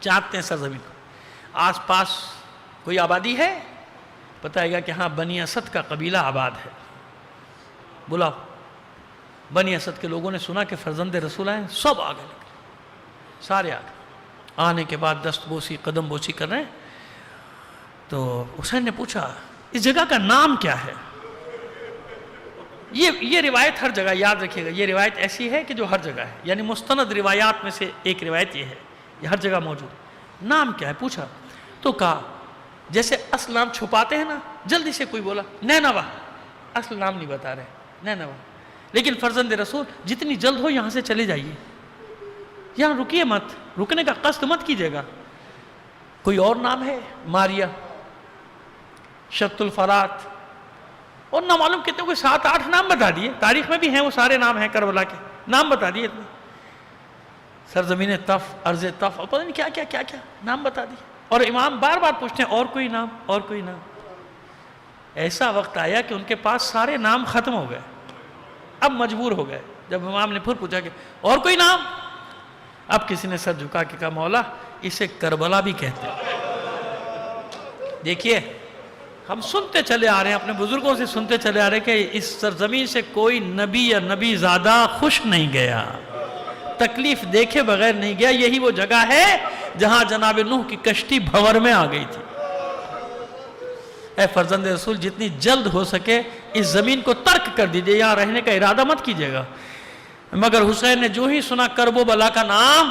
چاہتے ہیں سرزمین کو، آس پاس کوئی آبادی ہے، بتائے گا کہ ہاں بنی اسد کا قبیلہ آباد ہے، بلاؤ. بنی اسد کے لوگوں نے سنا کہ فرزند رسول آئے، سب آگے لگے، سارے آگے. آنے کے بعد دست بوسی، قدم بوسی کر رہے ہیں. تو حسین نے پوچھا اس جگہ کا نام کیا ہے؟ یہ روایت ہر جگہ، یاد رکھیے گا، یہ روایت ایسی ہے کہ جو ہر جگہ ہے، یعنی مستند روایات میں سے ایک روایت یہ ہے، یہ ہر جگہ موجود ہے. نام کیا ہے پوچھا تو کہا، جیسے اصل نام چھپاتے ہیں نا، جلدی سے کوئی بولا نینوا، اصل نام نہیں بتا رہے، نینوا. لیکن فرزند رسول جتنی جلد ہو یہاں سے چلے جائیے، یہاں رکیے مت، رکنے کا قصد مت کیجیے گا. کوئی اور نام ہے؟ ماریا، شت الفرات، اور نہ معلوم کتنے، کوئی 7-8 نام بتا دیے، تاریخ میں بھی ہیں وہ سارے نام ہیں کربلا کے، نام بتا دیے اتنے. سرزمین تف، ارض تف، اور پتہ نہیں کیا کیا کیا کیا نام بتا دیے. اور امام بار بار پوچھتے ہیں اور کوئی نام، اور کوئی نام. ایسا وقت آیا کہ ان کے پاس سارے نام ختم ہو گئے، اب مجبور ہو گئے. جب امام نے پھر پوچھا کہ اور کوئی نام، اب کسی نے سر جھکا کے کہا مولا اسے کربلا بھی کہتے ہیں. دیکھیے ہم سنتے چلے آ رہے ہیں، اپنے بزرگوں سے سنتے چلے آ رہے ہیں کہ اس سرزمین سے کوئی نبی یا نبی زادہ خوش نہیں گیا، تکلیف دیکھے بغیر نہیں گیا. یہی وہ جگہ ہے جہاں جناب نوح کی کشتی بھور میں آ گئی تھی. اے فرزند رسول جتنی جلد ہو سکے اس زمین کو ترک کر دیجئے، یہاں رہنے کا ارادہ مت کیجئے گا. مگر حسین نے جو ہی سنا کرب و بلا کا نام،